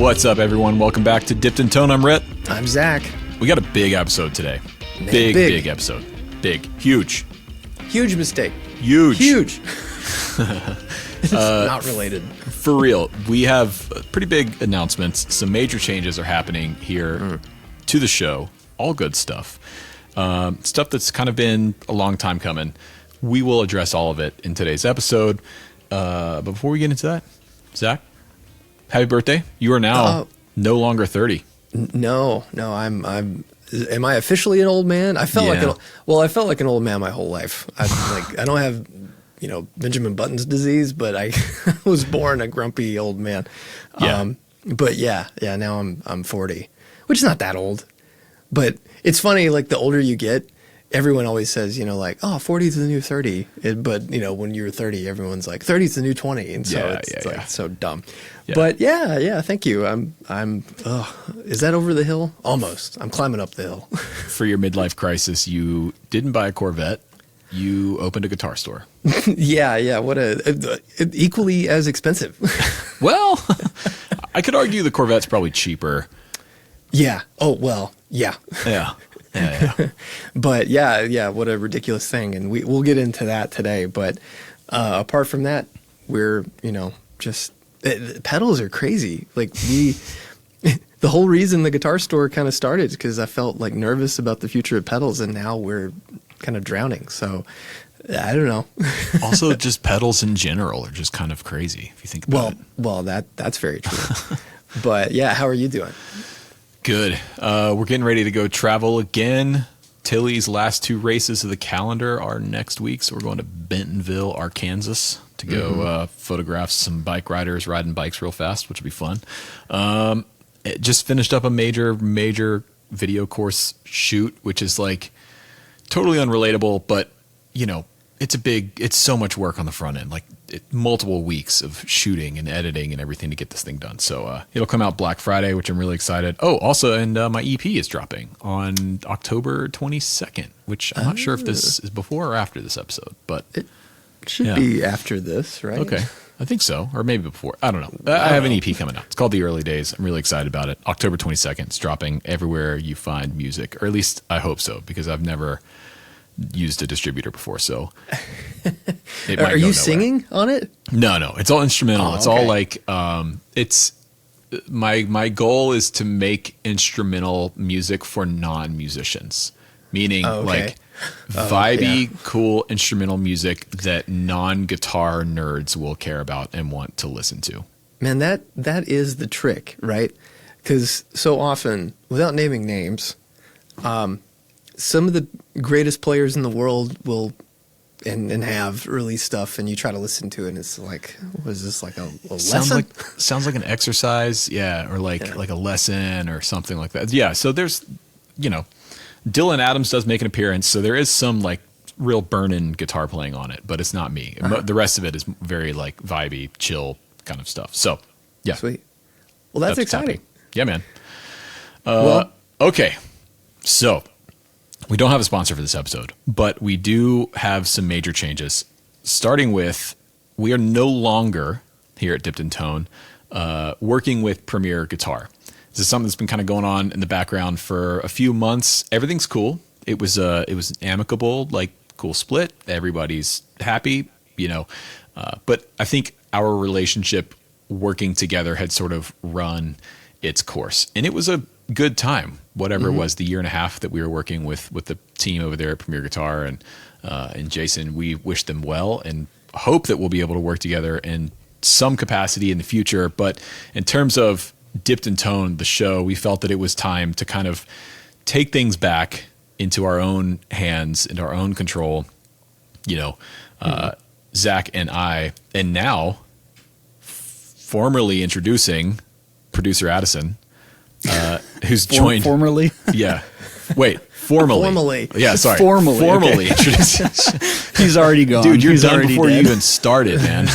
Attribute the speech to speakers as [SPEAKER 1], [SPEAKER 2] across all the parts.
[SPEAKER 1] What's up, everyone? Welcome back to Dipped in Tone. I'm Rhett.
[SPEAKER 2] I'm Zach.
[SPEAKER 1] We got a big episode today.
[SPEAKER 2] Man,
[SPEAKER 1] big episode. Big. Huge.
[SPEAKER 2] Huge mistake.
[SPEAKER 1] Huge.
[SPEAKER 2] It's not related.
[SPEAKER 1] For real. We have pretty big announcements. Some major changes are happening here to the show. All good stuff. Stuff that's kind of been a long time coming. We will address all of it in today's episode. But before we get into that, Zach, happy birthday. You are now no longer 30.
[SPEAKER 2] No, I'm am I officially an old man? I felt I felt like an old man my whole life. I don't have, Benjamin Button's disease, but I was born a grumpy old man.
[SPEAKER 1] Yeah.
[SPEAKER 2] But now I'm 40, which is not that old. But it's funny, like the older you get, everyone always says, 40 is the new 30. But, when you're 30, everyone's like, 30 is the new 20. And so it's so dumb. Yeah. But thank you. Is that over the hill? Almost. I'm climbing up the hill.
[SPEAKER 1] For your midlife crisis, you didn't buy a Corvette. You opened a guitar store.
[SPEAKER 2] Yeah. What equally as expensive.
[SPEAKER 1] Well, I could argue the Corvette's probably cheaper.
[SPEAKER 2] Yeah. Oh, well, yeah.
[SPEAKER 1] Yeah.
[SPEAKER 2] But what a ridiculous thing. And we'll get into that today. But apart from that, we're, just pedals are crazy. Like the whole reason the guitar store kind of started is because I felt like nervous about the future of pedals, and now we're kind of drowning. So I don't know.
[SPEAKER 1] Also, just pedals in general are just kind of crazy if you think about it.
[SPEAKER 2] Well, that's very true. But yeah, how are you doing?
[SPEAKER 1] Good. We're getting ready to go travel again. Tilly's last two races of the calendar are next week, so we're going to Bentonville, Arkansas to go photograph some bike riders riding bikes real fast, which will be fun. It just finished up a major video course shoot, which is like totally unrelatable, but it's so much work on the front end, like multiple weeks of shooting and editing and everything to get this thing done. So it'll come out Black Friday, which I'm really excited. Oh, also, and my EP is dropping on October 22nd, which I'm not sure if this is before or after this episode, but
[SPEAKER 2] it should be after this, right?
[SPEAKER 1] Okay. I think so, or maybe before. I don't know. I have an EP coming out. It's called The Early Days. I'm really excited about it. October 22nd. It's dropping everywhere you find music, or at least I hope so, because I've never used a distributor before, so it might
[SPEAKER 2] Are you singing on it?
[SPEAKER 1] No, it's all instrumental. It's all like it's my goal is to make instrumental music for non-musicians, meaning like vibey, cool instrumental music that non-guitar nerds will care about and want to listen to.
[SPEAKER 2] Man, that is the trick, right? Because so often, without naming names, some of the greatest players in the world will and have released stuff, and you try to listen to it, and it's like, what is this, like a lesson?
[SPEAKER 1] Sounds like an exercise, or like a lesson or something like that. Yeah, so there's, Dylan Adams does make an appearance, so there is some like real burnin' guitar playing on it, but it's not me. The rest of it is very like vibey, chill kind of stuff. So, yeah.
[SPEAKER 2] Sweet. Well, that's exciting.
[SPEAKER 1] Yeah, man. Okay, so we don't have a sponsor for this episode, but we do have some major changes. Starting with, we are no longer here at Dipped in Tone working with Premier Guitar. This is something that's been kind of going on in the background for a few months. Everything's cool. It was an amicable, like, cool split. Everybody's happy, But I think our relationship working together had sort of run its course, and it was a good time. Whatever it was, the year and a half that we were working with the team over there at Premier Guitar and Jason, we wish them well and hope that we'll be able to work together in some capacity in the future. But in terms of Dipped in Tone, the show, we felt that it was time to kind of take things back into our own hands, into our own control. Zach and I, and now formerly introducing producer Addison, who's joined
[SPEAKER 3] formerly.
[SPEAKER 1] Yeah. Wait, formally.
[SPEAKER 2] Formally.
[SPEAKER 1] Yeah, sorry.
[SPEAKER 3] Formally
[SPEAKER 1] introducing.
[SPEAKER 3] He's already gone.
[SPEAKER 1] Dude, you're
[SPEAKER 3] He's
[SPEAKER 1] done
[SPEAKER 3] already
[SPEAKER 1] before
[SPEAKER 3] dead.
[SPEAKER 1] you even started, man.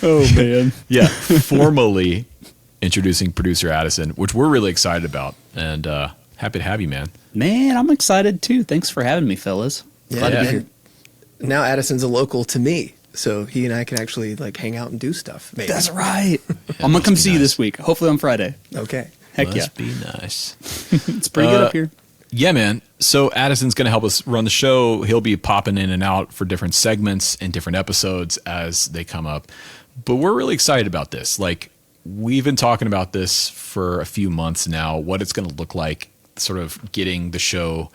[SPEAKER 3] Oh, man.
[SPEAKER 1] Yeah, formally introducing producer Addison, which we're really excited about, and happy to have you, man.
[SPEAKER 3] Man, I'm excited too. Thanks for having me, fellas.
[SPEAKER 2] Yeah,
[SPEAKER 3] Glad to be here.
[SPEAKER 2] now Addison's a local to me. so he and I can actually like hang out and do stuff. Maybe.
[SPEAKER 3] That's right. I'm gonna come see you this week. Hopefully on Friday.
[SPEAKER 2] Okay.
[SPEAKER 3] Heck
[SPEAKER 1] Must be nice.
[SPEAKER 3] It's pretty good up here.
[SPEAKER 1] Yeah, man. So Addison's going to help us run the show. He'll be popping in and out for different segments and different episodes as they come up. But we're really excited about this. Like, we've been talking about this for a few months now, what it's going to look like, sort of getting the show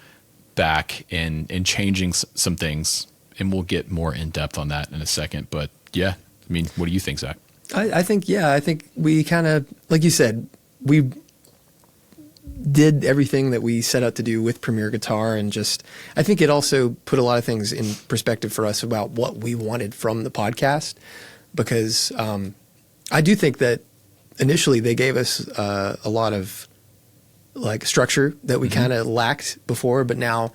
[SPEAKER 1] back and changing some things. And we'll get more in depth on that in a second. But yeah, I mean, what do you think, Zach?
[SPEAKER 2] I think we kind of, like you said, we did everything that we set out to do with Premier Guitar, and just I think it also put a lot of things in perspective for us about what we wanted from the podcast, because I do think that initially they gave us a lot of like structure that we kind of lacked before, but now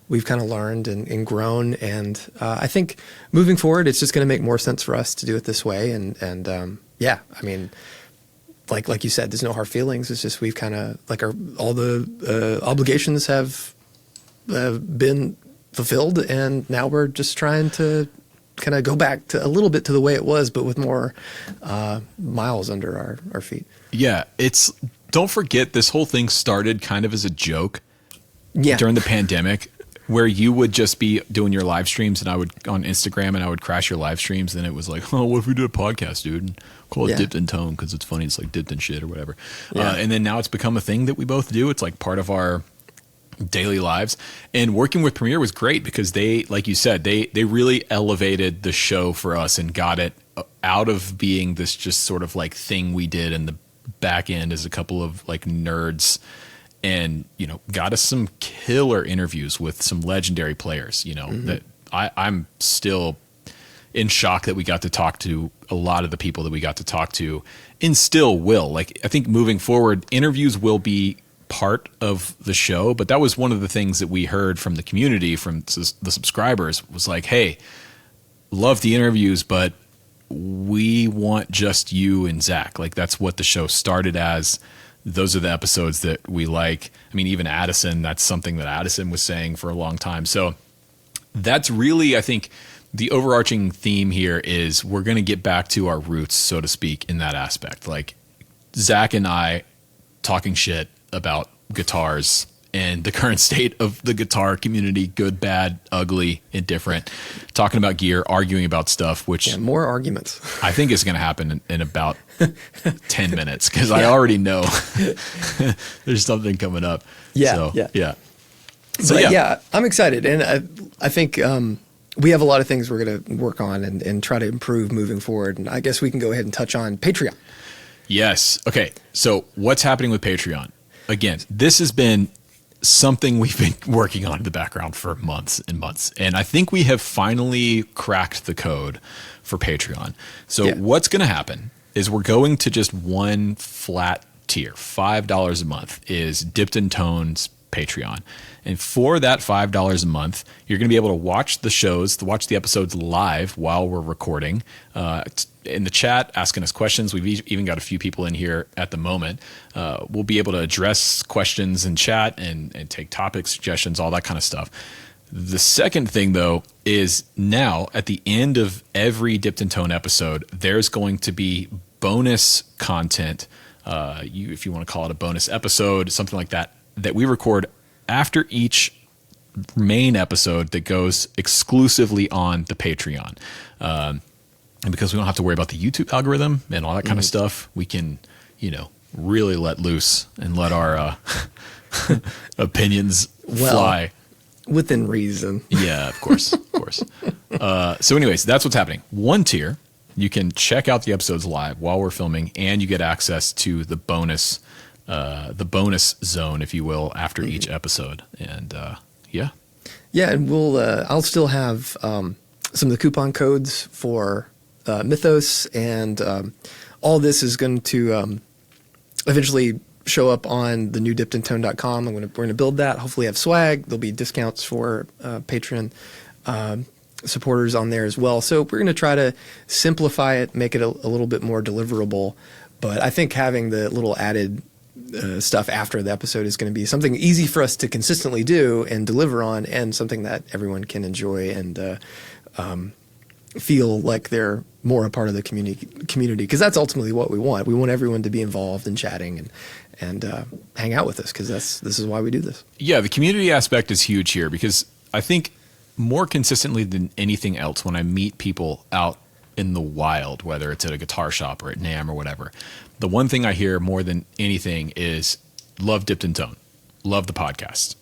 [SPEAKER 2] we've kind of learned and grown, and I think moving forward it's just going to make more sense for us to do it this way, and yeah, I mean, like you said, there's no hard feelings. It's just we've kind of like all the obligations have been fulfilled, and now we're just trying to kind of go back to a little bit to the way it was, but with more miles under our feet.
[SPEAKER 1] Yeah, don't forget this whole thing started kind of as a joke
[SPEAKER 2] Yeah.
[SPEAKER 1] during the pandemic, where you would just be doing your live streams and I would on Instagram and I would crash your live streams. Then it was like, oh, what if we did a podcast, dude? And call it Dipped in Tone because it's funny. It's like dipped in shit or whatever.
[SPEAKER 2] Yeah.
[SPEAKER 1] And then now it's become a thing that we both do. It's like part of our daily lives. And working with Premiere was great because they, like you said, they really elevated the show for us and got it out of being this just sort of like thing we did in the back end as a couple of like nerds, and, you know, got us some killer interviews with some legendary players, you know, that I'm still in shock that we got to talk to a lot of the people that we got to talk to, and still will. Like, I think moving forward, interviews will be part of the show, but that was one of the things that we heard from the community, from the subscribers, was like, hey, love the interviews, but we want just you and Zach. Like, that's what the show started as. Those are the episodes that we like. I mean, even Addison, that's something that Addison was saying for a long time. So that's really, I think, the overarching theme here is we're going to get back to our roots, so to speak, in that aspect. Like, Zach and I talking shit about guitars and the current state of the guitar community, good, bad, ugly, indifferent, talking about gear, arguing about stuff, which
[SPEAKER 2] more arguments.
[SPEAKER 1] I think is going to happen in about 10 minutes because I already know there's something coming up.
[SPEAKER 2] Yeah,
[SPEAKER 1] So,
[SPEAKER 2] yeah.
[SPEAKER 1] yeah. So,
[SPEAKER 2] But yeah, I'm excited, and I think we have a lot of things we're going to work on and try to improve moving forward. And I guess we can go ahead and touch on Patreon.
[SPEAKER 1] Yes. Okay. So what's happening with Patreon? Again, this has been something we've been working on in the background for months and months. And I think we have finally cracked the code for Patreon. So what's going to happen is we're going to just one flat tier. $5 a month is Dipped in Tone's Patreon. And for that $5 a month, you're going to be able to watch the shows, watch the episodes live while we're recording. In the chat, asking us questions. We've even got a few people in here at the moment. We'll be able to address questions in chat and take topic suggestions, all that kind of stuff. The second thing, though, is now at the end of every Dipped in Tone episode, there's going to be bonus content, if you want to call it a bonus episode, something like that, that we record after each main episode that goes exclusively on the Patreon. And because we don't have to worry about the YouTube algorithm and all that kind of stuff, we can, really let loose and let our opinions fly.
[SPEAKER 2] Within reason.
[SPEAKER 1] Yeah, of course, of course. So anyways, that's what's happening. One tier, you can check out the episodes live while we're filming, and you get access to the bonus zone, if you will, after each episode. And yeah,
[SPEAKER 2] and we'll I'll still have some of the coupon codes for Mythos, and all this is going to eventually show up on the new dippedintone.com. We're going to build that. Hopefully have swag. There'll be discounts for Patreon supporters on there as well. So we're going to try to simplify it, make it a little bit more deliverable. But I think having the little added stuff after the episode is going to be something easy for us to consistently do and deliver on, and something that everyone can enjoy and feel like they're more a part of the community, because that's ultimately what we want. We want everyone to be involved in chatting and hang out with us, because this is why we do this.
[SPEAKER 1] Yeah, the community aspect is huge here, because I think more consistently than anything else, when I meet people out in the wild, whether it's at a guitar shop or at NAMM or whatever, the one thing I hear more than anything is love Dipped in Tone, love the podcast,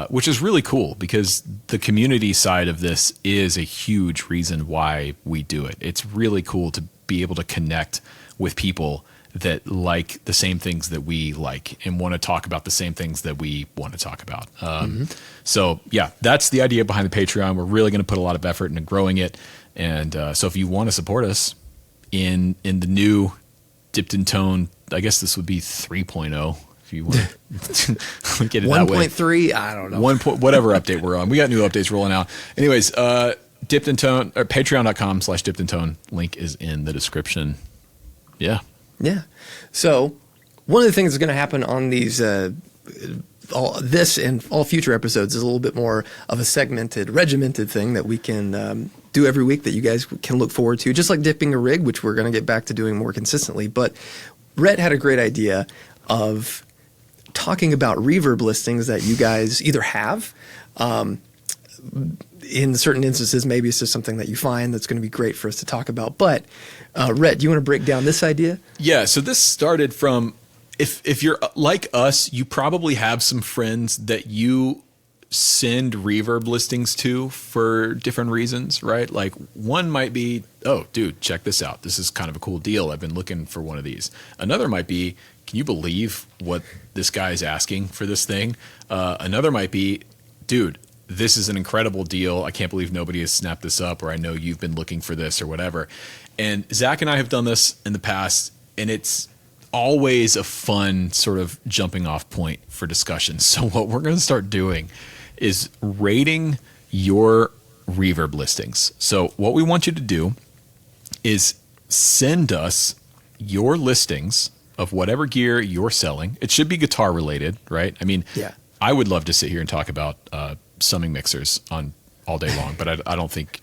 [SPEAKER 1] which is really cool, because the community side of this is a huge reason why we do it. It's really cool to be able to connect with people that like the same things that we like and want to talk about the same things that we want to talk about. So yeah, that's the idea behind the Patreon. We're really going to put a lot of effort into growing it. And so if you want to support us in the new Dipped in Tone, I guess this would be 3.0. If you want to get it that way.
[SPEAKER 2] 1.3, I don't know.
[SPEAKER 1] Whatever update we're on. We got new updates rolling out. Anyways, Dipped in Tone, or patreon.com/Dipped in Tone. Link is in the description. Yeah.
[SPEAKER 2] Yeah. So one of the things that's going to happen on these, all this and all future episodes, is a little bit more of a segmented, regimented thing that we can do every week that you guys can look forward to, just like dipping a rig, which we're going to get back to doing more consistently. But Rhett had a great idea of talking about reverb listings that you guys either have, in certain instances, maybe it's just something that you find that's going to be great for us to talk about. But Rhett, do you want to break down this idea?
[SPEAKER 1] Yeah. So this started from, if you're like us, you probably have some friends that you send reverb listings to for different reasons, right? Like one might be, oh, dude, check this out. This is kind of a cool deal. I've been looking for one of these. Another might be, can you believe what this guy is asking for this thing? Another might be, dude, this is an incredible deal. I can't believe nobody has snapped this up, or I know you've been looking for this or whatever. And Zach and I have done this in the past, and it's always a fun sort of jumping off point for discussion. So what we're going to start doing is rating your reverb listings. So what we want you to do is send us your listings of whatever gear you're selling. It should be guitar related, right? I mean,
[SPEAKER 2] yeah.
[SPEAKER 1] I would love to sit here and talk about summing mixers on all day long, but I don't think,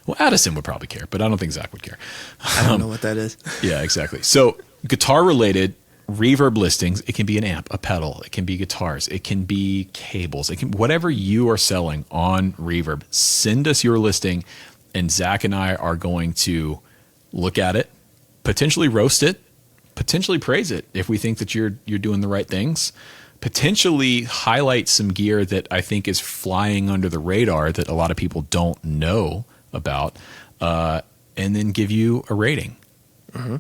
[SPEAKER 1] well, Addison would probably care, but I don't think Zach would care.
[SPEAKER 2] I don't know what that is.
[SPEAKER 1] Yeah, exactly. So guitar related reverb listings, it can be an amp, a pedal, it can be guitars, it can be cables, it can, whatever you are selling on Reverb, send us your listing, and Zach and I are going to look at it, potentially roast it, potentially praise it if we think that you're doing the right things, potentially highlight some gear that I think is flying under the radar that a lot of people don't know about, and then give you a rating. Mm-hmm.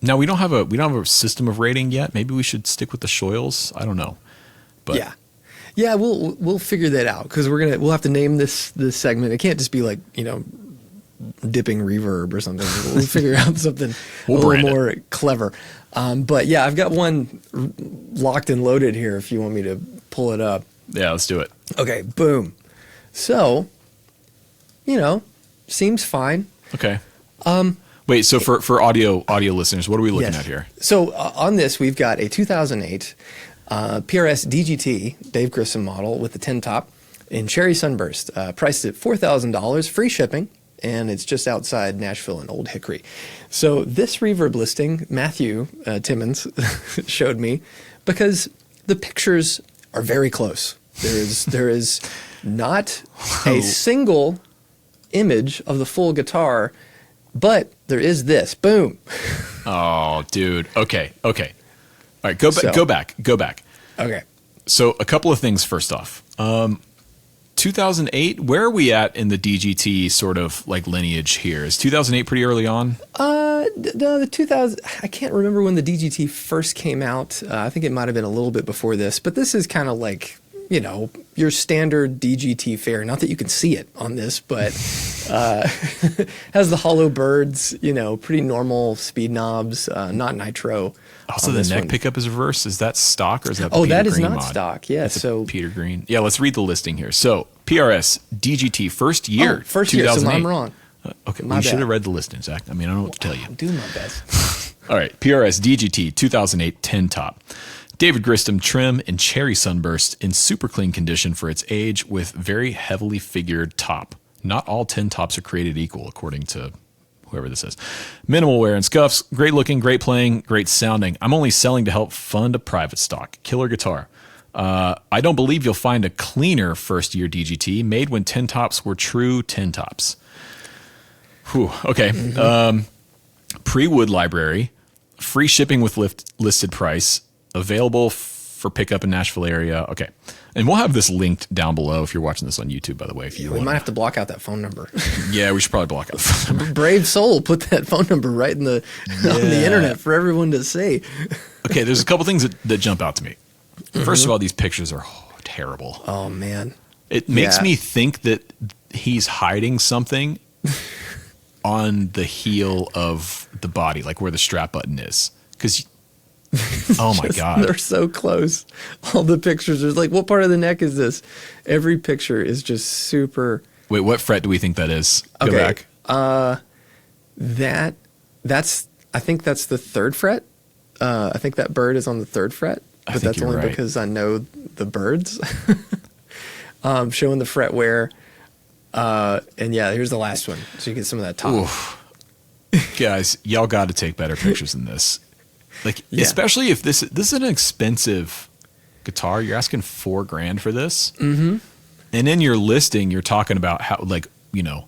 [SPEAKER 1] Now we don't have a system of rating yet. Maybe we should stick with the shills. I don't know, but
[SPEAKER 2] yeah, we'll figure that out, because we'll have to name this segment. It can't just be like, dipping reverb or something. We'll figure out something a little more clever. But yeah, I've got one locked and loaded here if you want me to pull it up.
[SPEAKER 1] Yeah, let's do it.
[SPEAKER 2] Okay, boom. So, seems fine.
[SPEAKER 1] Okay. Wait, so for audio listeners, what are we looking at here?
[SPEAKER 2] So on this, we've got a 2008 PRS DGT Dave Grissom model with the 10 top in Cherry Sunburst, priced at $4,000, free shipping, and it's just outside Nashville and Old Hickory. So this reverb listing, Matthew Timmons showed me, because the pictures are very close. There is not a single image of the full guitar, but there is this. Boom.
[SPEAKER 1] Oh, dude. Okay. All right, go back.
[SPEAKER 2] Okay.
[SPEAKER 1] So a couple of things first off. 2008, where are we at in the DGT sort of like lineage here? Is 2008 pretty early on?
[SPEAKER 2] No, the 2000, I can't remember when the DGT first came out. I think it might have been a little bit before this, but this is kind of like, your standard DGT fare. Not that you can see it on this, but has the hollow birds, pretty normal speed knobs, not nitro.
[SPEAKER 1] Also, the neck pickup is reverse. Is that stock or is that the
[SPEAKER 2] Oh,
[SPEAKER 1] Peter
[SPEAKER 2] that is
[SPEAKER 1] Green
[SPEAKER 2] not
[SPEAKER 1] mod?
[SPEAKER 2] stock. Yeah,
[SPEAKER 1] That's
[SPEAKER 2] so
[SPEAKER 1] Peter Green. Yeah, let's read the listing here. So PRS DGT first year.
[SPEAKER 2] First year, so I'm wrong.
[SPEAKER 1] Okay,
[SPEAKER 2] My
[SPEAKER 1] you should
[SPEAKER 2] bad.
[SPEAKER 1] have read the listing, Zach. I mean, I don't know what to tell you.
[SPEAKER 2] I'm doing my best.
[SPEAKER 1] All right, PRS DGT 2008 10 top. David Grissom trim in Cherry Sunburst in super clean condition for its age with very heavily figured top. Not all tin tops are created equal, according to whoever this is. Minimal wear and scuffs. Great looking, great playing, great sounding. I'm only selling to help fund a private stock. Killer guitar. I don't believe you'll find a cleaner first year DGT made when tin tops were true tin tops. Whew, okay. Pre-wood library. Free shipping with listed price. Available for pickup in Nashville area. Okay. And we'll have this linked down below if you're watching this on YouTube, by the way. If you
[SPEAKER 2] We might have to block out that phone number.
[SPEAKER 1] Yeah, we should probably block out the phone number.
[SPEAKER 2] Brave soul put that phone number right in on the internet for everyone to see.
[SPEAKER 1] Okay, there's a couple things that jump out to me. First of all, these pictures are terrible.
[SPEAKER 2] Oh, man.
[SPEAKER 1] It makes me think that he's hiding something on the heel of the body, like where the strap button is. Because, oh my God.
[SPEAKER 2] They're so close. All the pictures are like, what part of the neck is this? Every picture is just super.
[SPEAKER 1] Wait, what fret do we think that is? Go back.
[SPEAKER 2] I think that's the 3rd fret. I think that bird is on the 3rd fret, but that's only
[SPEAKER 1] right.
[SPEAKER 2] because I know the birds. Showing the fret wear. And yeah, here's the last one. So you get some of that top.
[SPEAKER 1] Oof. Guys, y'all got to take better pictures than this. Like, especially if this is an expensive guitar. You're asking $4,000 for this. Mm-hmm. And in your listing, you're talking about how, like, you know,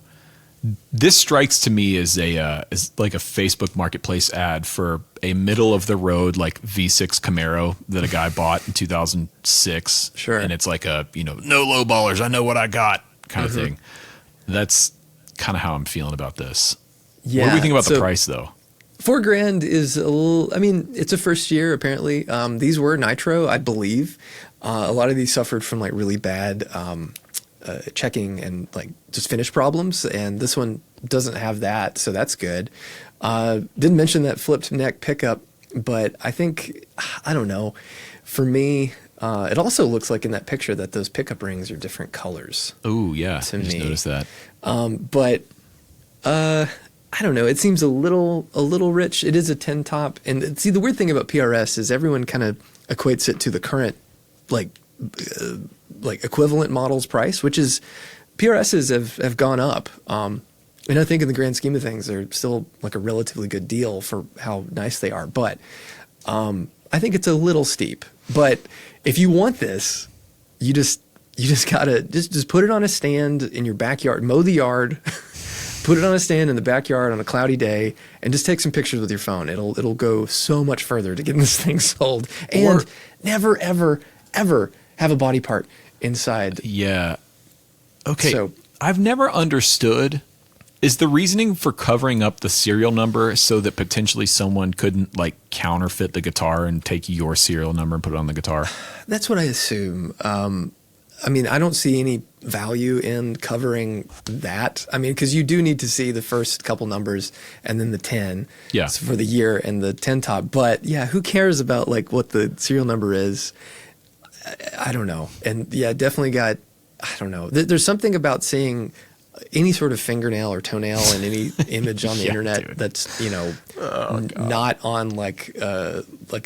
[SPEAKER 1] this strikes to me as like a Facebook Marketplace ad for a middle of the road, like V6 Camaro that a guy bought in 2006.
[SPEAKER 2] Sure.
[SPEAKER 1] And it's like a, you know, no low ballers. I know what I got kind of thing. That's kind of how I'm feeling about this.
[SPEAKER 2] Yeah.
[SPEAKER 1] What do we think about the price though?
[SPEAKER 2] $4,000 is a little, I mean, it's a first year apparently. These were nitro, I believe. A lot of these suffered from like really bad checking and like just finish problems. And this one doesn't have that. So that's good. Didn't mention that flipped neck pickup, but I think, I don't know, for me, it also looks like in that picture that those pickup rings are different colors.
[SPEAKER 1] Oh yeah.
[SPEAKER 2] To
[SPEAKER 1] I just
[SPEAKER 2] me.
[SPEAKER 1] noticed that.
[SPEAKER 2] But I don't know. It seems a little rich. It is a 10 top. And see, the weird thing about PRS is everyone kind of equates it to the current like equivalent model's price, which is PRSs have gone up. And I think in the grand scheme of things, they're still like a relatively good deal for how nice they are. But I think it's a little steep. But if you want this, you just gotta just put it on a stand in your backyard, mow the yard, put it on a stand in the backyard on a cloudy day, and just take some pictures with your phone. It'll go so much further to getting this thing sold. And never, ever, ever have a body part inside.
[SPEAKER 1] Yeah. Okay.
[SPEAKER 2] So
[SPEAKER 1] I've never understood. Is the reasoning for covering up the serial number so that potentially someone couldn't like counterfeit the guitar and take your serial number and put it on the guitar?
[SPEAKER 2] that's what I assume. I mean, I don't see any value in covering that. I mean, because you do need to see the first couple numbers and then the 10 for the year and the 10 top. But yeah, who cares about like what the serial number is? I don't know. And yeah, definitely got, I don't know. There's something about seeing any sort of fingernail or toenail in any image on the internet that's, you know, not on like a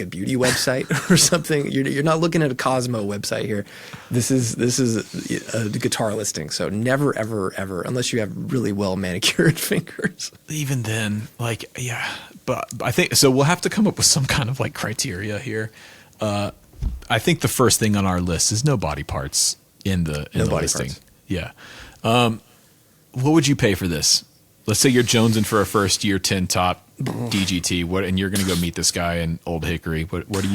[SPEAKER 2] beauty website or something. You're not looking at a Cosmo website here. This is a guitar listing. So never, ever, ever, unless you have really well manicured fingers.
[SPEAKER 1] Even then, like, yeah, but I think, so we'll have to come up with some kind of like criteria here. I think the first thing on our list is no body parts in the listing.
[SPEAKER 2] Parts.
[SPEAKER 1] Yeah. What would you pay for this? Let's say you're jonesing for a first year 10 top DGT. And you're going to go meet this guy in Old Hickory. What's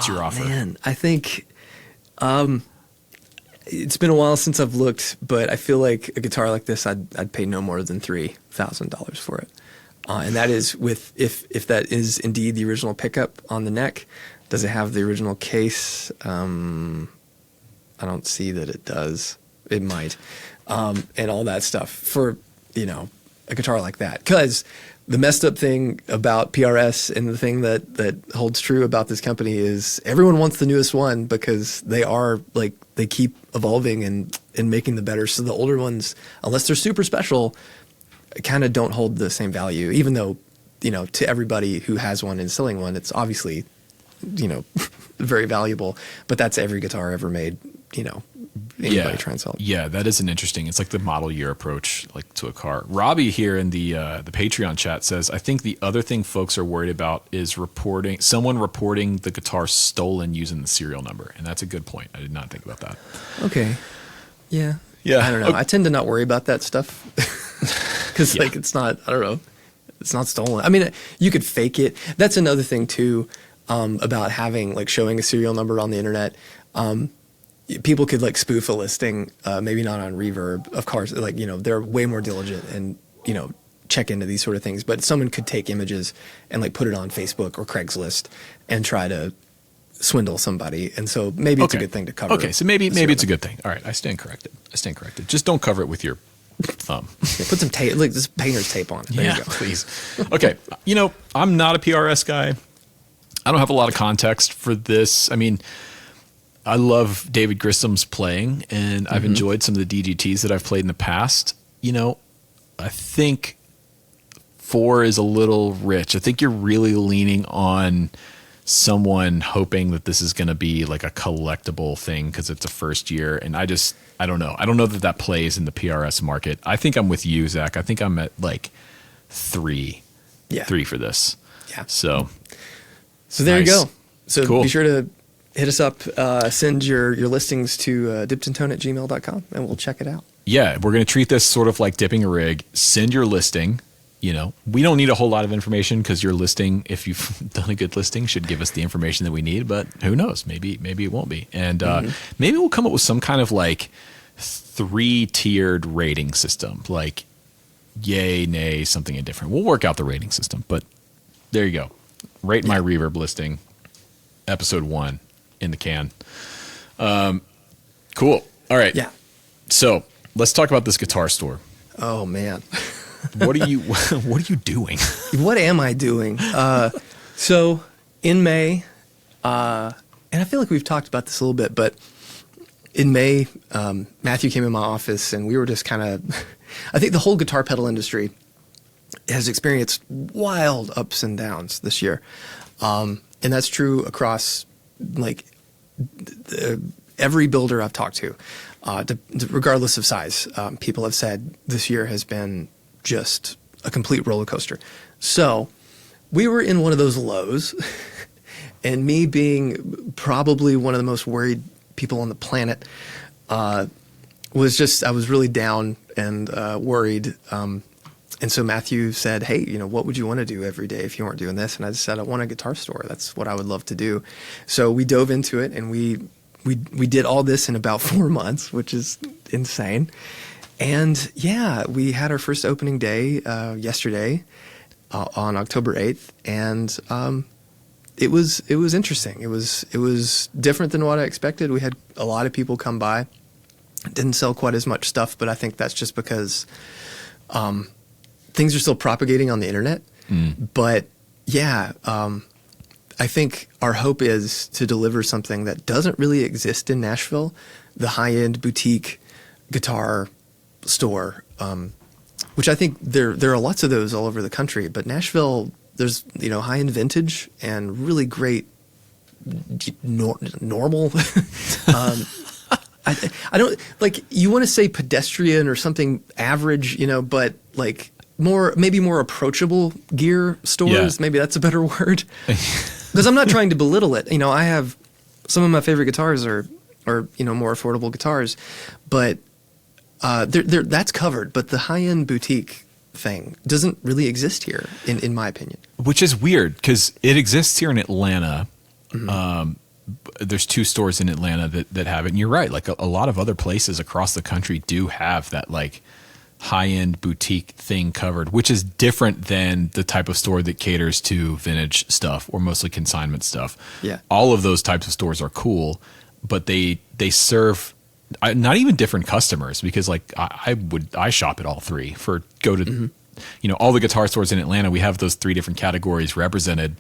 [SPEAKER 1] your offer?
[SPEAKER 2] Man, I think it's been a while since I've looked, but I feel like a guitar like this, I'd pay no more than $3,000 for it. And that is with if that is indeed the original pickup on the neck. Does it have the original case? I don't see that it does. It might. And all that stuff for, you know, a guitar like that. Because the messed up thing about PRS and the thing that holds true about this company is everyone wants the newest one because they are like, they keep evolving and making the better. So the older ones, unless they're super special, kind of don't hold the same value, even though, you know, to everybody who has one and selling one, it's obviously, you know, very valuable. But that's every guitar ever made, you know, anybody try and sell it.
[SPEAKER 1] Yeah, that is an interesting. It's like the model year approach, like to a car. Robbie here in the Patreon chat says, I think the other thing folks are worried about is someone reporting the guitar stolen using the serial number, and that's a good point. I did not think about that.
[SPEAKER 2] Okay. Yeah.
[SPEAKER 1] Yeah.
[SPEAKER 2] I don't know.
[SPEAKER 1] Okay.
[SPEAKER 2] I tend to not worry about that stuff because like it's not. I don't know. It's not stolen. I mean, you could fake it. That's another thing too about having like showing a serial number on the internet. People could like spoof a listing, maybe not on Reverb, of course. Like they're way more diligent and check into these sort of things. But someone could take images and like put it on Facebook or Craigslist and try to swindle somebody, and so maybe it's a good thing to cover.
[SPEAKER 1] Okay, so maybe it's a good thing. All right, I stand corrected. Just don't cover it with your thumb.
[SPEAKER 2] Yeah, put some tape, like this painter's tape on it. There you go.
[SPEAKER 1] Please. Okay, I'm not a PRS guy. I don't have a lot of context for this. I mean, I love David Grissom's playing, and I've enjoyed some of the DGTs that I've played in the past. I think 4 is a little rich. I think you're really leaning on someone hoping that this is going to be like a collectible thing because it's a first year. And I don't know. I don't know that plays in the PRS market. I think I'm with you, Zach. I think I'm at like 3.
[SPEAKER 2] Yeah.
[SPEAKER 1] 3 for this.
[SPEAKER 2] Yeah.
[SPEAKER 1] So
[SPEAKER 2] there you go. So
[SPEAKER 1] cool.
[SPEAKER 2] Be sure to hit us up, send your listings to dippedintone@gmail.com and we'll check it out.
[SPEAKER 1] Yeah. We're going to treat this sort of like dipping a rig. Send your listing. We don't need a whole lot of information because your listing, if you've done a good listing, should give us the information that we need. But who knows? Maybe it won't be. And maybe we'll come up with some kind of like 3-tiered rating system, like yay, nay, something indifferent. We'll work out the rating system. But there you go. Rate my Reverb listing, episode 1 in the can. Cool. All right.
[SPEAKER 2] Yeah.
[SPEAKER 1] So let's talk about this guitar store.
[SPEAKER 2] Oh man.
[SPEAKER 1] What are you doing?
[SPEAKER 2] What am I doing? So in May, and I feel like we've talked about this a little bit, but in May, Matthew came in my office and we were just kind of, I think the whole guitar pedal industry has experienced wild ups and downs this year. And that's true across like every builder I've talked to, regardless of size. People have said this year has been just a complete roller coaster. So we were in one of those lows, and me being probably one of the most worried people on the planet, I was really down and worried. And so Matthew said, hey, what would you want to do every day if you weren't doing this? And I just said, I want a guitar store. That's what I would love to do. So we dove into it, and we did all this in about 4 months, which is insane. And yeah, we had our first opening day yesterday on October 8th, and it was interesting. It was different than what I expected. We had a lot of people come by. Didn't sell quite as much stuff, but I think that's just because things are still propagating on the internet. But yeah, I think our hope is to deliver something that doesn't really exist in Nashville, the high-end boutique guitar store, which I think there are lots of those all over the country. But Nashville, there's high-end vintage and really great normal. I don't like, you want to say pedestrian or something average, but like maybe more approachable gear stores. Yeah. Maybe that's a better word. Because I'm not trying to belittle it. I have some of my favorite guitars are more affordable guitars, but that's covered. But the high-end boutique thing doesn't really exist here, in my opinion. Which
[SPEAKER 1] is weird because it exists here in Atlanta. Mm-hmm. There's 2 stores in Atlanta that have it. And you're right. Like a lot of other places across the country do have that like high-end boutique thing covered, which is different than the type of store that caters to vintage stuff or mostly consignment stuff.
[SPEAKER 2] Yeah.
[SPEAKER 1] All of those types of stores are cool, but they serve not even different customers, because like I shop at all 3 mm-hmm. All the guitar stores in Atlanta. We have those 3 different categories represented,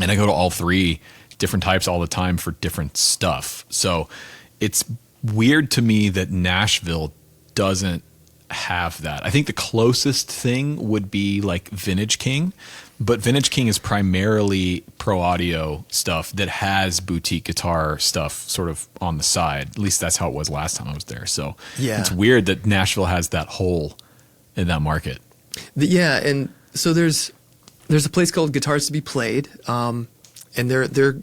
[SPEAKER 1] and I go to all 3 different types all the time for different stuff. So it's weird to me that Nashville doesn't have that. I think the closest thing would be like Vintage King, But Vintage King is primarily pro audio stuff that has boutique guitar stuff sort of on the side. At least that's how it was last time I was there. So it's weird that Nashville has that hole in that market.
[SPEAKER 2] And so there's a place called Guitars to Be Played, and they're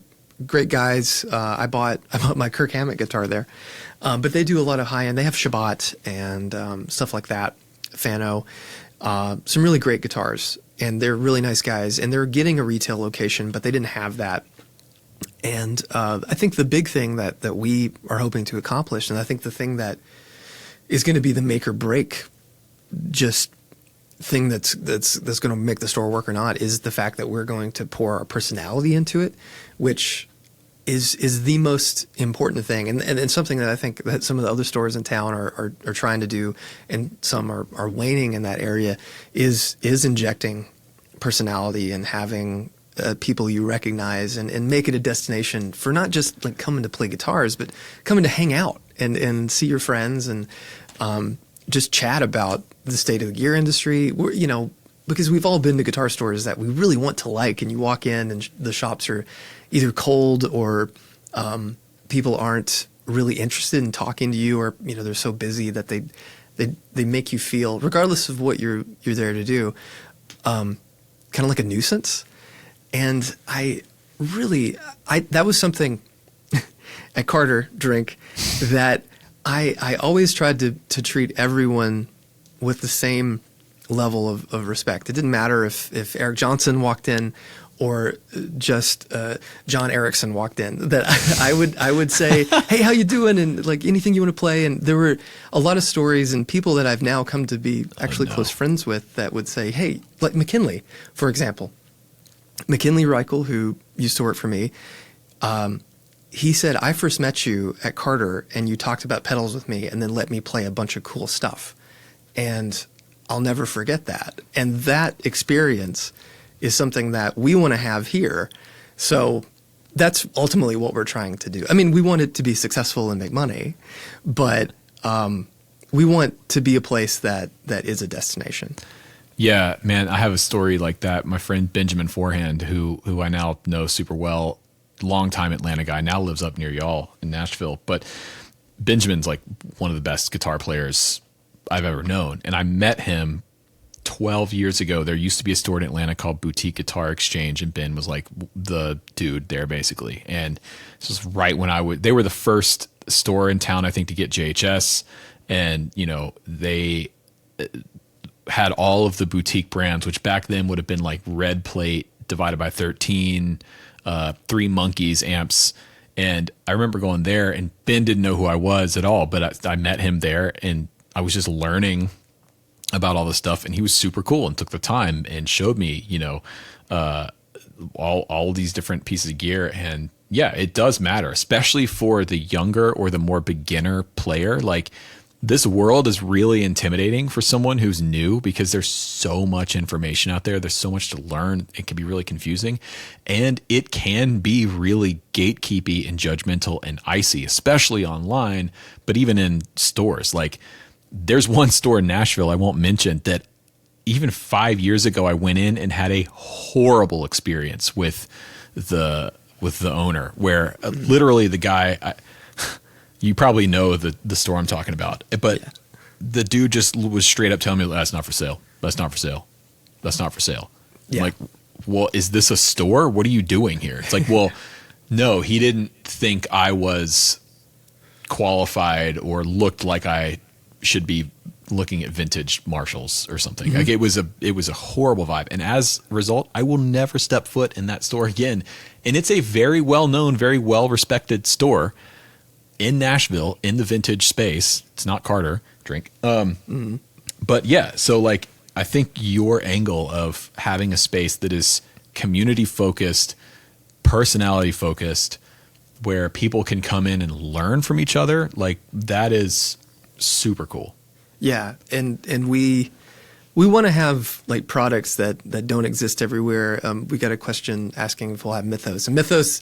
[SPEAKER 2] great guys. I bought my Kirk Hammett guitar there, but they do a lot of high end. They have Shabbat and stuff like that, Fano, some really great guitars, and they're really nice guys. And they're getting a retail location, but they didn't have that. And I think the big thing that we are hoping to accomplish, and I think the thing that is going to be the make or break, just thing that's going to make the store work or not, is the fact that we're going to pour our personality into it, which is the most important thing, and something that I think that some of the other stores in town are trying to do, and some are waning in that area, is injecting personality and having people you recognize, and make it a destination for not just like coming to play guitars, but coming to hang out and see your friends and just chat about the state of the gear industry. Because we've all been to guitar stores that we really want to like, and you walk in and the shops are either cold or people aren't really interested in talking to you, or they're so busy that they make you feel, regardless of what you're there to do, kind of like a nuisance. And that was something at Carter Drink that I always tried to treat everyone with the same level of respect. It didn't matter if Eric Johnson walked in or just John Erickson walked in. That I would say, "Hey, how you doing?" and like anything you want to play. And there were a lot of stories and people that I've now come to be actually close friends with that would say, "Hey," like McKinley, for example. McKinley Reichel, who used to work for me, he said, "I first met you at Carter and you talked about pedals with me and then let me play a bunch of cool stuff." And I'll never forget that. And that experience is something that we want to have here. So that's ultimately what we're trying to do. I mean, we want it to be successful and make money, but we want to be a place that is a destination.
[SPEAKER 1] Yeah, man, I have a story like that. My friend Benjamin Forehand, who I now know super well, longtime Atlanta guy, now lives up near y'all in Nashville. But Benjamin's like one of the best guitar players I've ever known. And I met him 12 years ago. There used to be a store in Atlanta called Boutique Guitar Exchange, and Ben was like the dude there basically. And this was right when they were the first store in town, I think, to get JHS. And, they had all of the boutique brands, which back then would have been like Red Plate divided by 13, Three Monkeys amps. And I remember going there, and Ben didn't know who I was at all, but I met him there, and I was just learning about all this stuff, and he was super cool and took the time and showed me, all these different pieces of gear. And yeah, it does matter, especially for the younger or the more beginner player. Like, this world is really intimidating for someone who's new because there's so much information out there. There's so much to learn. It can be really confusing, and it can be really gatekeepy and judgmental and icy, especially online, but even in stores. Like, there's one store in Nashville I won't mention that even 5 years ago I went in and had a horrible experience with the owner, where literally the guy, you probably know the store I'm talking about, but the dude just was straight up telling me, "That's not for sale. That's not for sale. That's not for sale." Yeah. I'm like, well, is this a store? What are you doing here? It's like, well, no, he didn't think I was qualified or looked like I should be looking at vintage Marshalls or something. Mm-hmm. Like, it was a horrible vibe. And as a result, I will never step foot in that store again. And it's a very well-known, very well-respected store in Nashville in the vintage space. It's not Carter Drink. But yeah, so like, I think your angle of having a space that is community focused, personality focused, where people can come in and learn from each other, like, that is super cool.
[SPEAKER 2] Yeah. And we want to have like products that don't exist everywhere. We got a question asking if we'll have Mythos, and Mythos,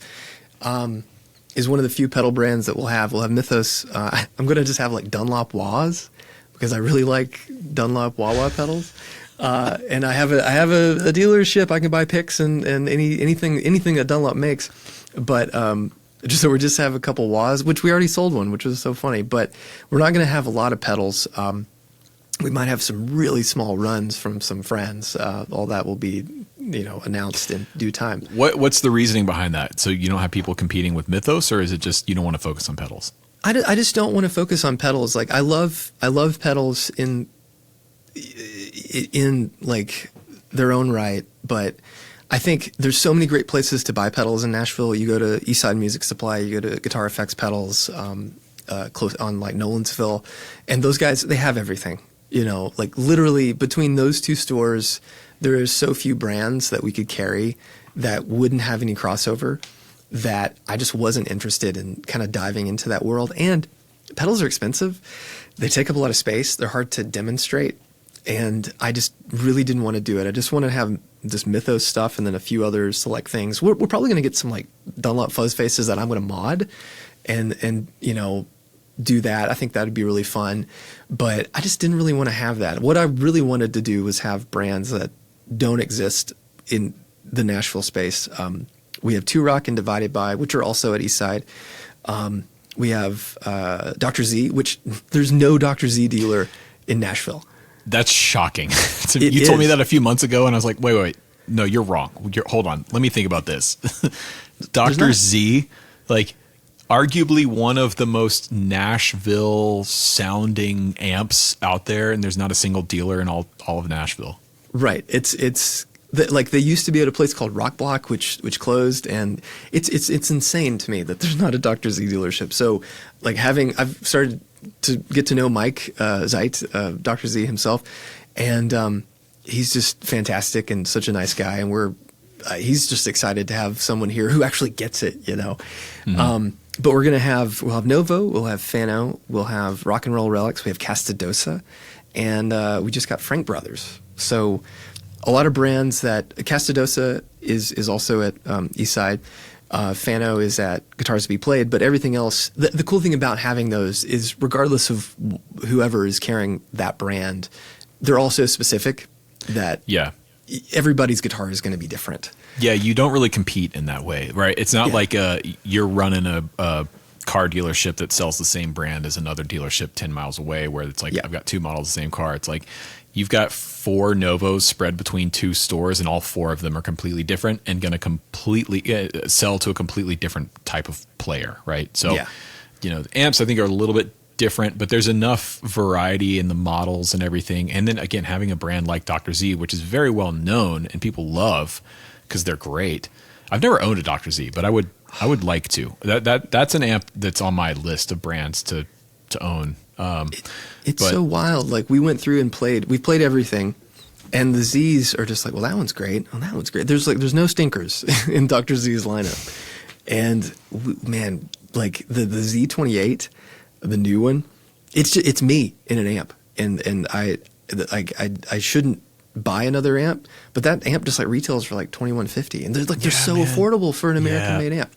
[SPEAKER 2] is one of the few pedal brands that we'll have. We'll have Mythos. I'm going to just have like Dunlop wahs because I really like Dunlop wah-wah pedals. And I have a dealership. I can buy picks and anything that Dunlop makes. But so we just have a couple wahs, which we already sold one, which was so funny. But we're not going to have a lot of pedals. We might have some really small runs from some friends. All that will be, announced in due time.
[SPEAKER 1] What's the reasoning behind that? So you don't have people competing with Mythos, or is it just you don't want to focus on pedals?
[SPEAKER 2] I just don't want to focus on pedals. Like I love pedals in like their own right, but I think there's so many great places to buy pedals in Nashville. You go to Eastside Music Supply, you go to Guitar Effects Pedals, close on like Nolansville, and those guys, they have everything. Like literally between those two stores, there are so few brands that we could carry that wouldn't have any crossover, that I just wasn't interested in kind of diving into that world. And pedals are expensive. They take up a lot of space. They're hard to demonstrate. And I just really didn't want to do it. I just want to have this Mythos stuff and then a few other select things. We're probably going to get some like Dunlop fuzz faces that I'm going to mod and do that. I think that would be really fun. But I just didn't really want to have that. What I really wanted to do was have brands that don't exist in the Nashville space. We have Two Rock and Divided By, which are also at Eastside. We have Dr. Z, which there's no Dr. Z dealer in Nashville.
[SPEAKER 1] That's shocking. You told me that a few months ago, and I was like, wait. No, you're wrong. Hold on. Let me think about this. Dr. Z, like arguably one of the most Nashville sounding amps out there, and there's not a single dealer in all of Nashville. Right.
[SPEAKER 2] Like they used to be at a place called Rock Block, which closed, and it's insane to me that there's not a Dr. Z dealership. So like I've started to get to know Mike Zeit, Dr. Z himself, and he's just fantastic and such a nice guy, and he's just excited to have someone here who actually gets it,
[SPEAKER 1] Mm-hmm.
[SPEAKER 2] But we'll have Novo, we'll have Fano, we'll have Rock and Roll Relics, we have Castadosa, and we just got Frank Brothers. So a lot of brands that Castadosa is also at Eastside. Fano is at Guitars to Be Played, but everything else, the cool thing about having those is regardless of whoever is carrying that brand, they're all so specific that everybody's guitar is going to be different.
[SPEAKER 1] Yeah, you don't really compete in that way, right? It's not like you're running a car dealership that sells the same brand as another dealership 10 miles away, where it's like, I've got two models of the same car. It's like you've got 4 Novos spread between 2 stores, and all 4 of them are completely different and going to completely sell to a completely different type of player, right? So, the amps I think are a little bit different, but there's enough variety in the models and everything. And then again, having a brand like Dr. Z, which is very well known and people love because they're great. I've never owned a Dr. Z, but I would like to. That's an amp that's on my list of brands to own.
[SPEAKER 2] It's so wild. Like we went through and we played everything, and the Z's are just like, well, that one's great. Oh, that one's great. There's no stinkers in Dr. Z's lineup. And man, like the Z28, the new one, it's me in an amp, and I shouldn't buy another amp, but that amp just like retails for like $2,150, and they're so affordable for an American made amp.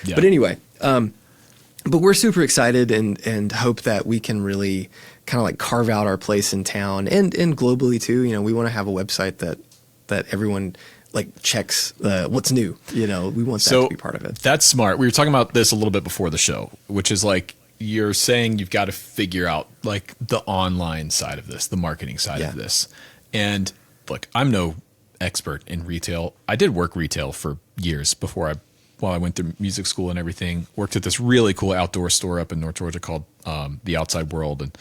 [SPEAKER 2] Yeah. But anyway, but we're super excited and hope that we can really kind of like carve out our place in town and globally too. We want to have a website that everyone like checks what's new. We want that to be part of it.
[SPEAKER 1] That's smart. We were talking about this a little bit before the show, which is like you're saying you've got to figure out like the online side of this, the marketing side of this. And look, I'm no expert in retail. I did work retail for years while I went through music school and everything. Worked at this really cool outdoor store up in North Georgia called The Outside World. And,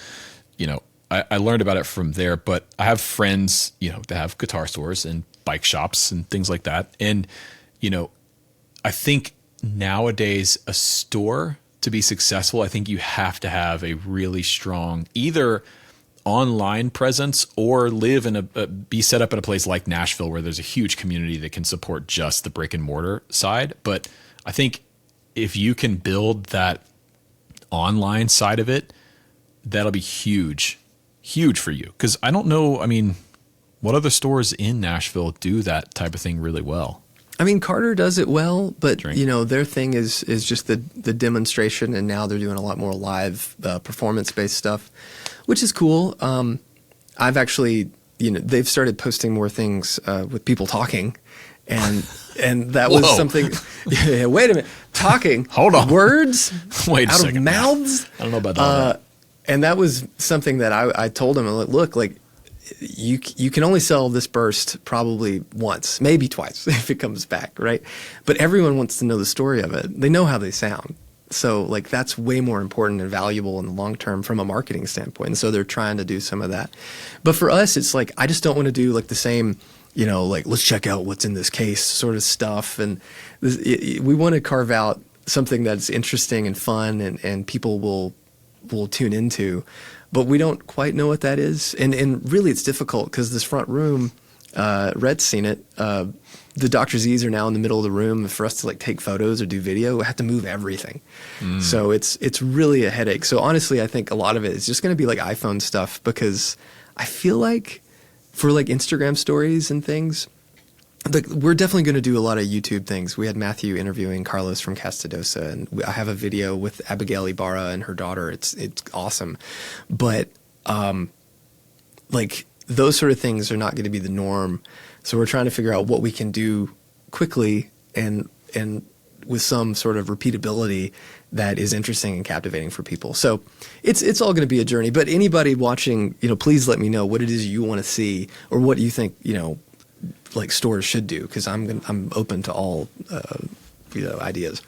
[SPEAKER 1] I learned about it from there. But I have friends, that have guitar stores and bike shops and things like that. And, I think nowadays a store to be successful, I think you have to have a really strong either online presence or live in be set up at a place like Nashville where there's a huge community that can support just the brick and mortar side. But I think if you can build that online side of it, that'll be huge for you. Because I don't know, what other stores in Nashville do that type of thing really well?
[SPEAKER 2] Carter does it well, but their thing is just the demonstration, and now they're doing a lot more live performance-based stuff, which is cool. I've actually, they've started posting more things with people talking, and that was something. Yeah, wait a minute, talking.
[SPEAKER 1] Hold on,
[SPEAKER 2] words.
[SPEAKER 1] Wait a
[SPEAKER 2] out
[SPEAKER 1] second.
[SPEAKER 2] of mouths.
[SPEAKER 1] I don't know about that.
[SPEAKER 2] And that was something that I told him. Look, like you can only sell this burst probably once, maybe twice if it comes back, right? But everyone wants to know the story of it. They know how they sound. So like that's way more important and valuable in the long term from a marketing standpoint. And so they're trying to do some of that. But for us, it's like I just don't want to do like the same, like let's check out what's in this case sort of stuff. And we want to carve out something that's interesting and fun and people will tune into. But we don't quite know what that is. And really it's difficult because this front room, Rhett's seen it. The Dr. Z's are now in the middle of the room. For us to like take photos or do video, we have to move everything. So it's really a headache. So honestly, I think a lot of it is just going to be like iPhone stuff because I feel like for like Instagram stories and things, like we're definitely going to do a lot of YouTube things. We had Matthew interviewing Carlos from Castadosa, and I have a video with Abigail Ibarra and her daughter. It's awesome, but like those sort of things are not going to be the norm. So we're trying to figure out what we can do quickly and with some sort of repeatability that is interesting and captivating for people. So it's all going to be a journey. But anybody watching, please let me know what it is you want to see or what you think, like stores should do, because I'm open to all ideas.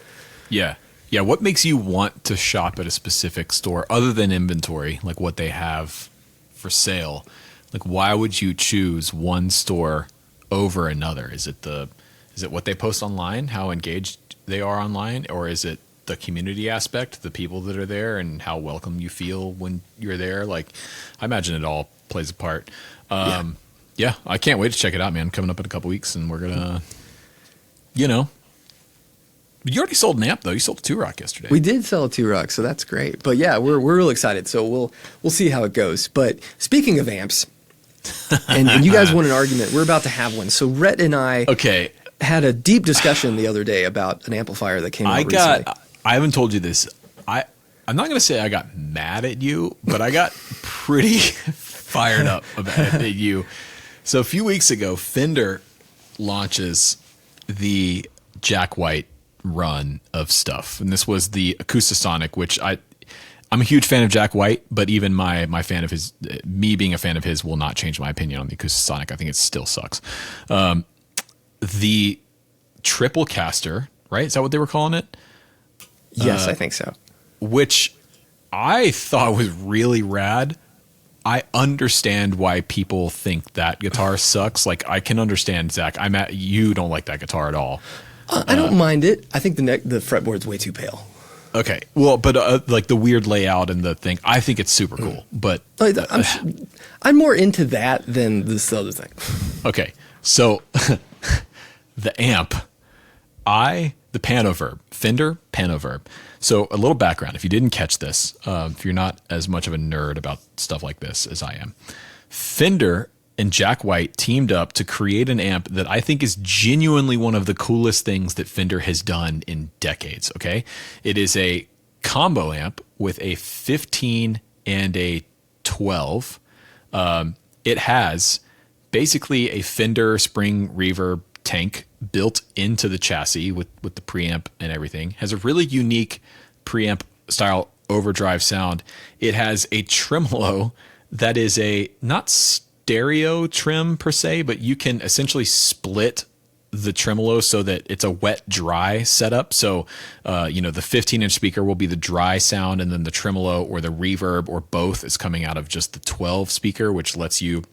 [SPEAKER 1] Yeah. What makes you want to shop at a specific store other than inventory, like what they have for sale? Like, why would you choose one store over another? Is it what they post online, how engaged they are online, or is it the community aspect, the people that are there, and how welcome you feel when you're there? Like, I imagine it all plays a part. Yeah, I can't wait to check it out, man. Coming up in a couple weeks, and we're gonna, you already sold an amp though. You sold a 2-Rock yesterday.
[SPEAKER 2] We did sell a 2-Rock, so that's great. But yeah, we're real excited. So we'll see how it goes. But speaking of amps, and you guys want an argument, we're about to have one. So Rhett and I had a deep discussion the other day about an amplifier that came out recently.
[SPEAKER 1] I haven't told you this. I'm not gonna say I got mad at you, but I got pretty fired up at you. So a few weeks ago, Fender launches the Jack White run of stuff. And this was the Acoustasonic, which I'm a huge fan of Jack White, but even my fan of his, me being a fan of his will not change my opinion on the Acoustasonic. I think it still sucks. The triple caster, right? Is that what they were calling it?
[SPEAKER 2] Yes, I think so. Which
[SPEAKER 1] I thought was really rad. I understand why people think that guitar sucks. Like, I can understand, Zach. You don't like that guitar at all.
[SPEAKER 2] I don't mind it. I think the fretboard's way too pale.
[SPEAKER 1] Okay. Well, but like the weird layout and the thing, I think it's super cool. But
[SPEAKER 2] I'm more into that than this other thing.
[SPEAKER 1] Okay. So the amp, the Panoverb, Fender Panoverb. So a little background, if you didn't catch this, if you're not as much of a nerd about stuff like this as I am, Fender and Jack White teamed up to create an amp that I think is genuinely one of the coolest things that Fender has done in decades, okay? It is a combo amp with a 15 and a 12. It has basically a Fender spring reverb tank built into the chassis with the preamp and everything. Has a really unique preamp style overdrive sound. It has a tremolo that is a not stereo trim per se, but you can essentially split the tremolo so that it's a wet dry setup. So the 15-inch speaker will be the dry sound, and then the tremolo or the reverb or both is coming out of just the 12 speaker, which lets you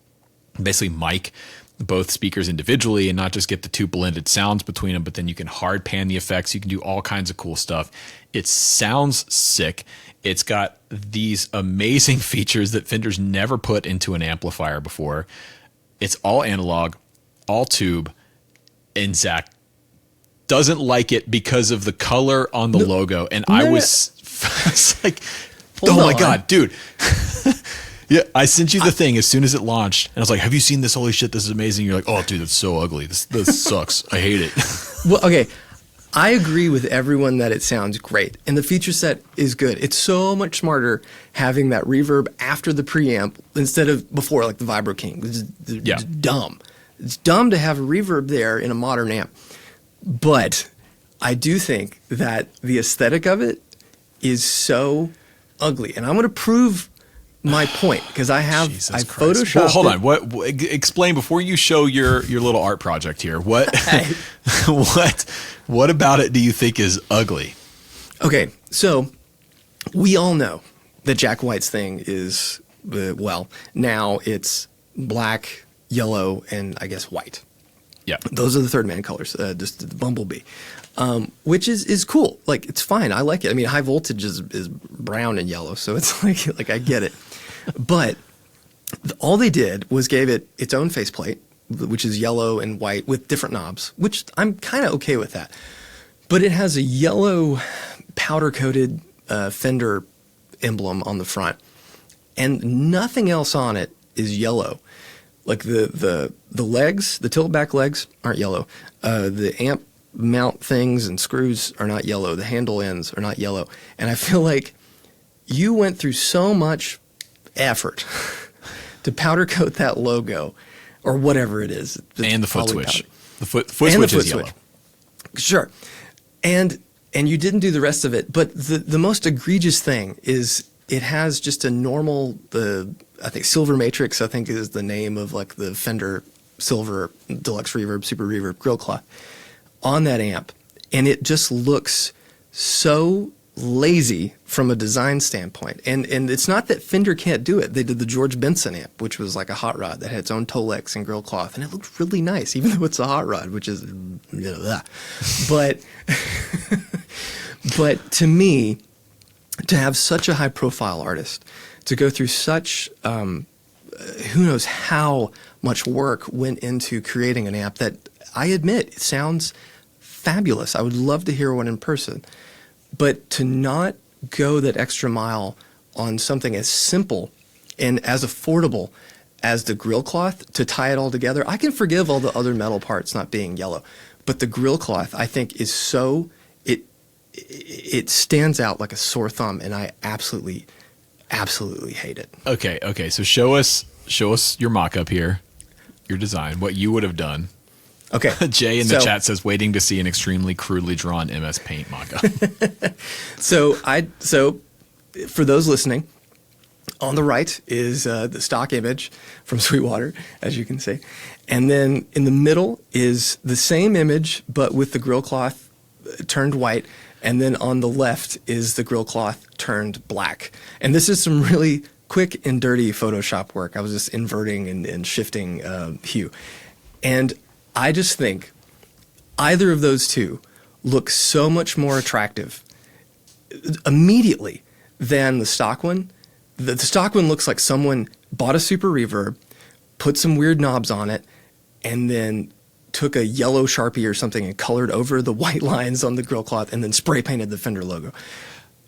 [SPEAKER 1] basically mic both speakers individually and not just get the two blended sounds between them, but then you can hard pan the effects. You can do all kinds of cool stuff. It sounds sick. It's got these amazing features that Fender's never put into an amplifier before. It's all analog, all tube, and Zach doesn't like it because of the color on the logo. And I was like, oh my God, dude. Yeah, I sent you the thing as soon as it launched, and I was like, have you seen this? Holy shit, this is amazing. You're like, oh, dude, that's so ugly. This sucks. I hate it.
[SPEAKER 2] Well, okay. I agree with everyone that it sounds great, and the feature set is good. It's so much smarter having that reverb after the preamp instead of before, like the Vibro King. It's dumb. It's dumb to have a reverb there in a modern amp. But I do think that the aesthetic of it is so ugly, and I'm going to prove my point because I photoshopped.
[SPEAKER 1] Well, hold on. What? Explain before you show your little art project here. What? What about it do you think is ugly?
[SPEAKER 2] Okay, so we all know that Jack White's thing is now it's black, yellow, and I guess white.
[SPEAKER 1] Yeah,
[SPEAKER 2] those are the third man colors. Just the Bumblebee. Which is cool. Like, it's fine. I like it. I mean, high voltage is brown and yellow, so it's like I get it. But all they did was gave it its own faceplate, which is yellow and white with different knobs, which I'm kind of okay with that. But it has a yellow powder-coated Fender emblem on the front, and nothing else on it is yellow. Like the legs, the tilt-back legs aren't yellow. The amp mount things and screws are not yellow. The handle ends are not yellow. And I feel like you went through so much effort to powder coat that logo or whatever it is.
[SPEAKER 1] And the foot switch.
[SPEAKER 2] Powder.
[SPEAKER 1] The foot switch is yellow.
[SPEAKER 2] Sure. And you didn't do the rest of it. But the most egregious thing is it has just a normal, I think Silver Matrix, I think is the name of like the Fender Silver Deluxe Reverb, Super Reverb grill cloth on that amp, and it just looks so lazy from a design standpoint. And it's not that Fender can't do it. They did the George Benson amp, which was like a hot rod that had its own Tolex and grill cloth, and it looked really nice, even though it's a hot rod, which is, but but to me, to have such a high profile artist to go through such who knows how much work went into creating an amp that I admit it sounds fabulous. I would love to hear one in person. But to not go that extra mile on something as simple and as affordable as the grill cloth to tie it all together, I can forgive all the other metal parts not being yellow. But the grill cloth, I think, is so it stands out like a sore thumb, and I absolutely hate it.
[SPEAKER 1] Okay. So show us your mock-up here, your design, what you would have done.
[SPEAKER 2] Okay.
[SPEAKER 1] Jay in the chat says waiting to see an extremely crudely drawn MS Paint mock-up.
[SPEAKER 2] So for those listening, on the right is the stock image from Sweetwater, as you can see. And then in the middle is the same image, but with the grill cloth turned white. And then on the left is the grill cloth turned black. And this is some really quick and dirty Photoshop work. I was just inverting and shifting hue. And I just think either of those two look so much more attractive immediately than the stock one. The stock one looks like someone bought a Super Reverb, put some weird knobs on it, and then took a yellow Sharpie or something and colored over the white lines on the grill cloth and then spray painted the Fender logo.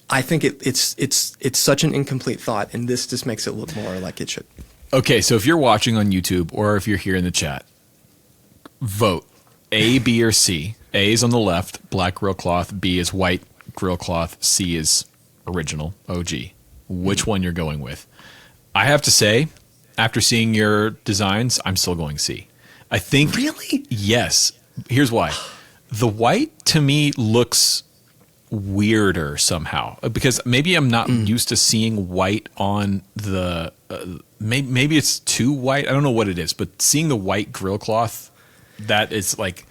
[SPEAKER 2] I think it's such an incomplete thought, and this just makes it look more like it should.
[SPEAKER 1] Okay, so if you're watching on YouTube or if you're here in the chat, vote A, B, or C. A is on the left, black grill cloth. B is white grill cloth. C is original, OG. Which one you're going with? I have to say, after seeing your designs, I'm still going C. I think...
[SPEAKER 2] Really?
[SPEAKER 1] Yes. Here's why. The white, to me, looks weirder somehow. Because maybe I'm not used to seeing white on the... maybe it's too white. I don't know what it is. But seeing the white grill cloth, that is like...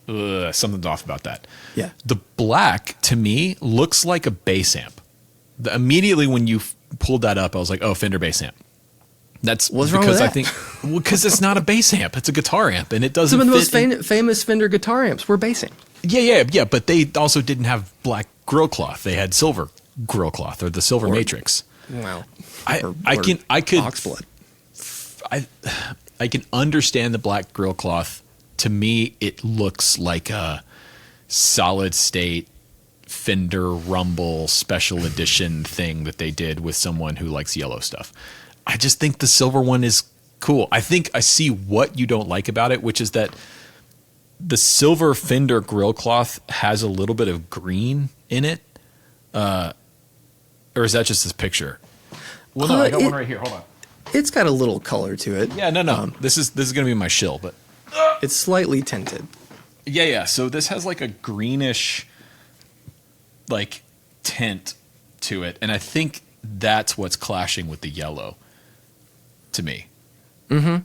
[SPEAKER 1] something's off about that.
[SPEAKER 2] Yeah.
[SPEAKER 1] The black, to me, looks like a bass amp. Immediately when you pulled that up, I was like, oh, Fender bass amp. That's
[SPEAKER 2] What's
[SPEAKER 1] because
[SPEAKER 2] wrong with
[SPEAKER 1] I
[SPEAKER 2] that?
[SPEAKER 1] think because it's not a bass amp, it's a guitar amp, and it doesn't.
[SPEAKER 2] Some of the
[SPEAKER 1] fit
[SPEAKER 2] most famous Fender guitar amps were bass amp.
[SPEAKER 1] Yeah. But they also didn't have black grill cloth; they had silver grill cloth or the silver matrix.
[SPEAKER 2] Wow.
[SPEAKER 1] I could
[SPEAKER 2] Oxblood.
[SPEAKER 1] I can understand the black grill cloth. To me, it looks like a solid state Fender Rumble special edition thing that they did with someone who likes yellow stuff. I just think the silver one is cool. I think I see what you don't like about it, which is that the silver Fender grill cloth has a little bit of green in it. Or is that just this picture? Well, no, I got one right here. Hold on.
[SPEAKER 2] It's got a little color to it.
[SPEAKER 1] Yeah, no. This is going to be my shill, but
[SPEAKER 2] It's slightly tinted.
[SPEAKER 1] yeah. So this has like a greenish, like tint to it, and I think that's what's clashing with the yellow. To me. Mm-hmm.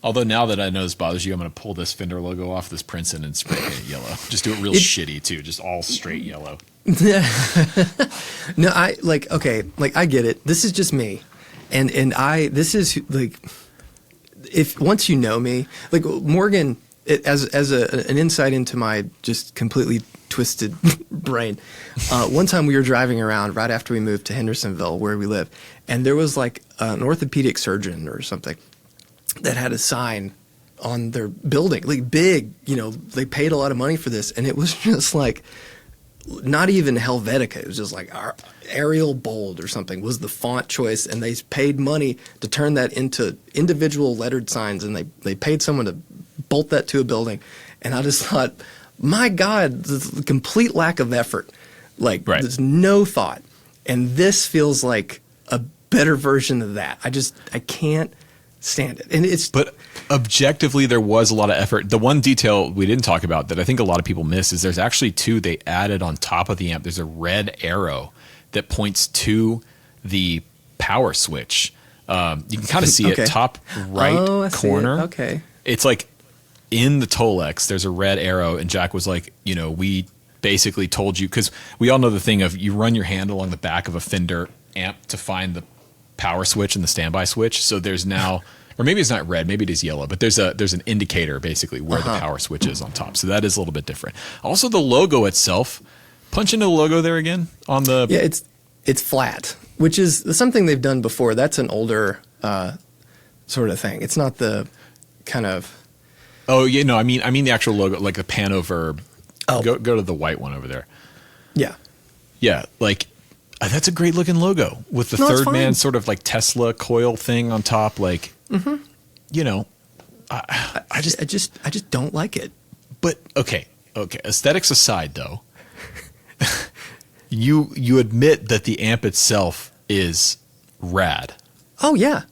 [SPEAKER 1] Although now that I know this bothers you, I'm going to pull this Fender logo off this Princeton and spray paint it yellow. Just do it real shitty too, just all straight yellow.
[SPEAKER 2] No, I get it. This is just me, and this is like, if once you know me, like Morgan, as an insight into my just completely twisted brain. One time we were driving around right after we moved to Hendersonville, where we live, and there was like an orthopedic surgeon or something that had a sign on their building, like big, they paid a lot of money for this, and it was just like, not even Helvetica, it was just like Arial Bold or something was the font choice, and they paid money to turn that into individual lettered signs, and they paid someone to bolt that to a building. And I just thought, my God, the complete lack of effort. Like,
[SPEAKER 1] right.
[SPEAKER 2] There's no thought. And this feels like a better version of that. I can't stand it. And
[SPEAKER 1] But objectively, there was a lot of effort. The one detail we didn't talk about that I think a lot of people miss is there's actually two they added on top of the amp. There's a red arrow that points to the power switch. You can kind of see it top right corner.
[SPEAKER 2] Okay.
[SPEAKER 1] It's like in the Tolex, there's a red arrow, and Jack was like, we basically told you, because we all know the thing of you run your hand along the back of a Fender amp to find the power switch and the standby switch. So there's now, or maybe it's not red, maybe it is yellow, but there's an indicator basically where the power switch is on top. So that is a little bit different. Also, the logo itself, punch into the logo there again on the.
[SPEAKER 2] Yeah, it's flat, which is something they've done before. That's an older sort of thing. It's not the kind of.
[SPEAKER 1] Oh yeah, no, I mean the actual logo, like the Panoverb.
[SPEAKER 2] Oh,
[SPEAKER 1] go to the white one over there.
[SPEAKER 2] Yeah,
[SPEAKER 1] like that's a great looking logo with the third man sort of like Tesla coil thing on top. Like, I
[SPEAKER 2] just don't like it.
[SPEAKER 1] But okay. Aesthetics aside, though, you admit that the amp itself is rad.
[SPEAKER 2] Oh yeah.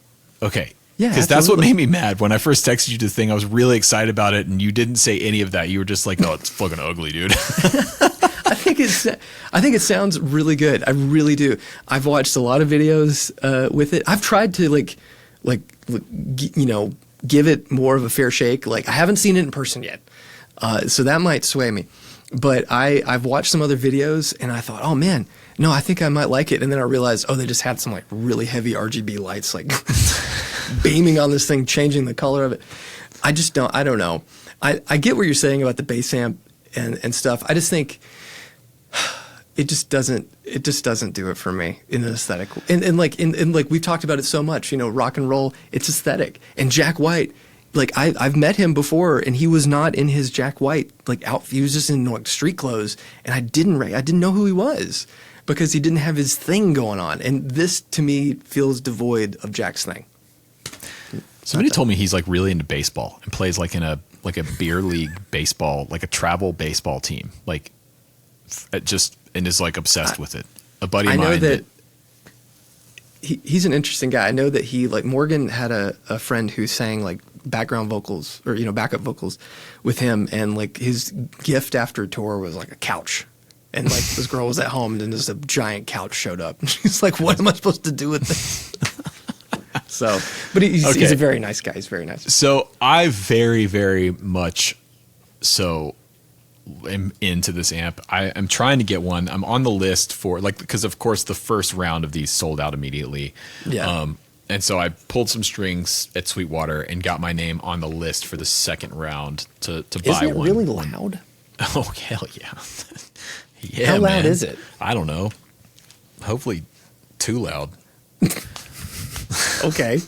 [SPEAKER 1] Okay.
[SPEAKER 2] Yeah,
[SPEAKER 1] because that's what made me mad when I first texted you the thing. I was really excited about it, and you didn't say any of that. You were just like, "Oh, it's fucking ugly, dude."
[SPEAKER 2] I think it sounds really good. I really do. I've watched a lot of videos with it. I've tried to give it more of a fair shake. Like, I haven't seen it in person yet, so that might sway me. But I've watched some other videos, and I thought, oh man, no, I think I might like it. And then I realized, they just had some like really heavy RGB lights like beaming on this thing, changing the color of it. I don't know. I get what you're saying about the bass amp and stuff. I just think it just doesn't do it for me in an aesthetic. And like we've talked about it so much, rock and roll, it's aesthetic. And Jack White, like I've met him before, and he was not in his Jack White he was just in like street clothes, and I didn't know who he was because he didn't have his thing going on. And this to me feels devoid of Jack's thing.
[SPEAKER 1] Somebody told me he's like really into baseball and plays like in a beer league baseball, like a travel baseball team, like and is like obsessed with it. A buddy of mine. I know that
[SPEAKER 2] he's an interesting guy. I know that he, like, Morgan had a friend who sang like background vocals or backup vocals with him, and like his gift after tour was like a couch. And like this girl was at home, and then just a giant couch showed up. And she's like, "What am I supposed to do with this?" So, but he's a very nice guy. He's very nice.
[SPEAKER 1] So I very, very much so am into this amp. I am trying to get one. I'm on the list for because of course the first round of these sold out immediately.
[SPEAKER 2] Yeah.
[SPEAKER 1] And so I pulled some strings at Sweetwater and got my name on the list for the second round to buy one.
[SPEAKER 2] Isn't it really loud?
[SPEAKER 1] Oh, hell yeah. Yeah,
[SPEAKER 2] how loud
[SPEAKER 1] man.
[SPEAKER 2] is it?
[SPEAKER 1] I don't know. Hopefully too loud.
[SPEAKER 2] Okay.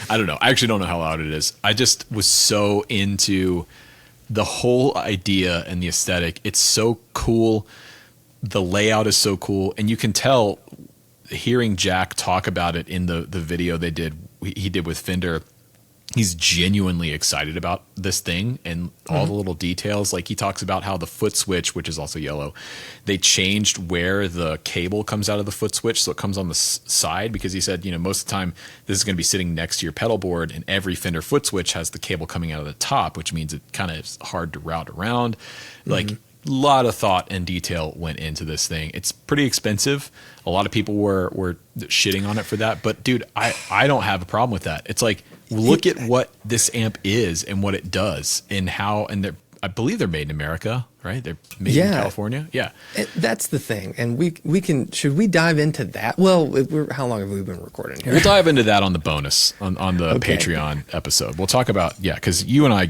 [SPEAKER 1] I don't know. I actually don't know how loud it is. I just was so into the whole idea and the aesthetic. It's so cool. The layout is so cool. And you can tell, hearing Jack talk about it in the video he did with Fender, he's genuinely excited about this thing and all the little details. Like he talks about how the foot switch, which is also yellow, they changed where the cable comes out of the foot switch. So it comes on the side, because he said, most of the time this is going to be sitting next to your pedal board, and every Fender foot switch has the cable coming out of the top, which means it kind of is hard to route around. Like a lot of thought and detail went into this thing. It's pretty expensive. A lot of people were shitting on it for that, but dude, I don't have a problem with that. It's like, look at what this amp is and what it does, and how, and I believe they're made in America, right? They're made in California. Yeah.
[SPEAKER 2] That's the thing. And should we dive into that? Well, how long have we been recording here?
[SPEAKER 1] We'll dive into that on the bonus, on the Patreon episode. We'll talk about, because you and I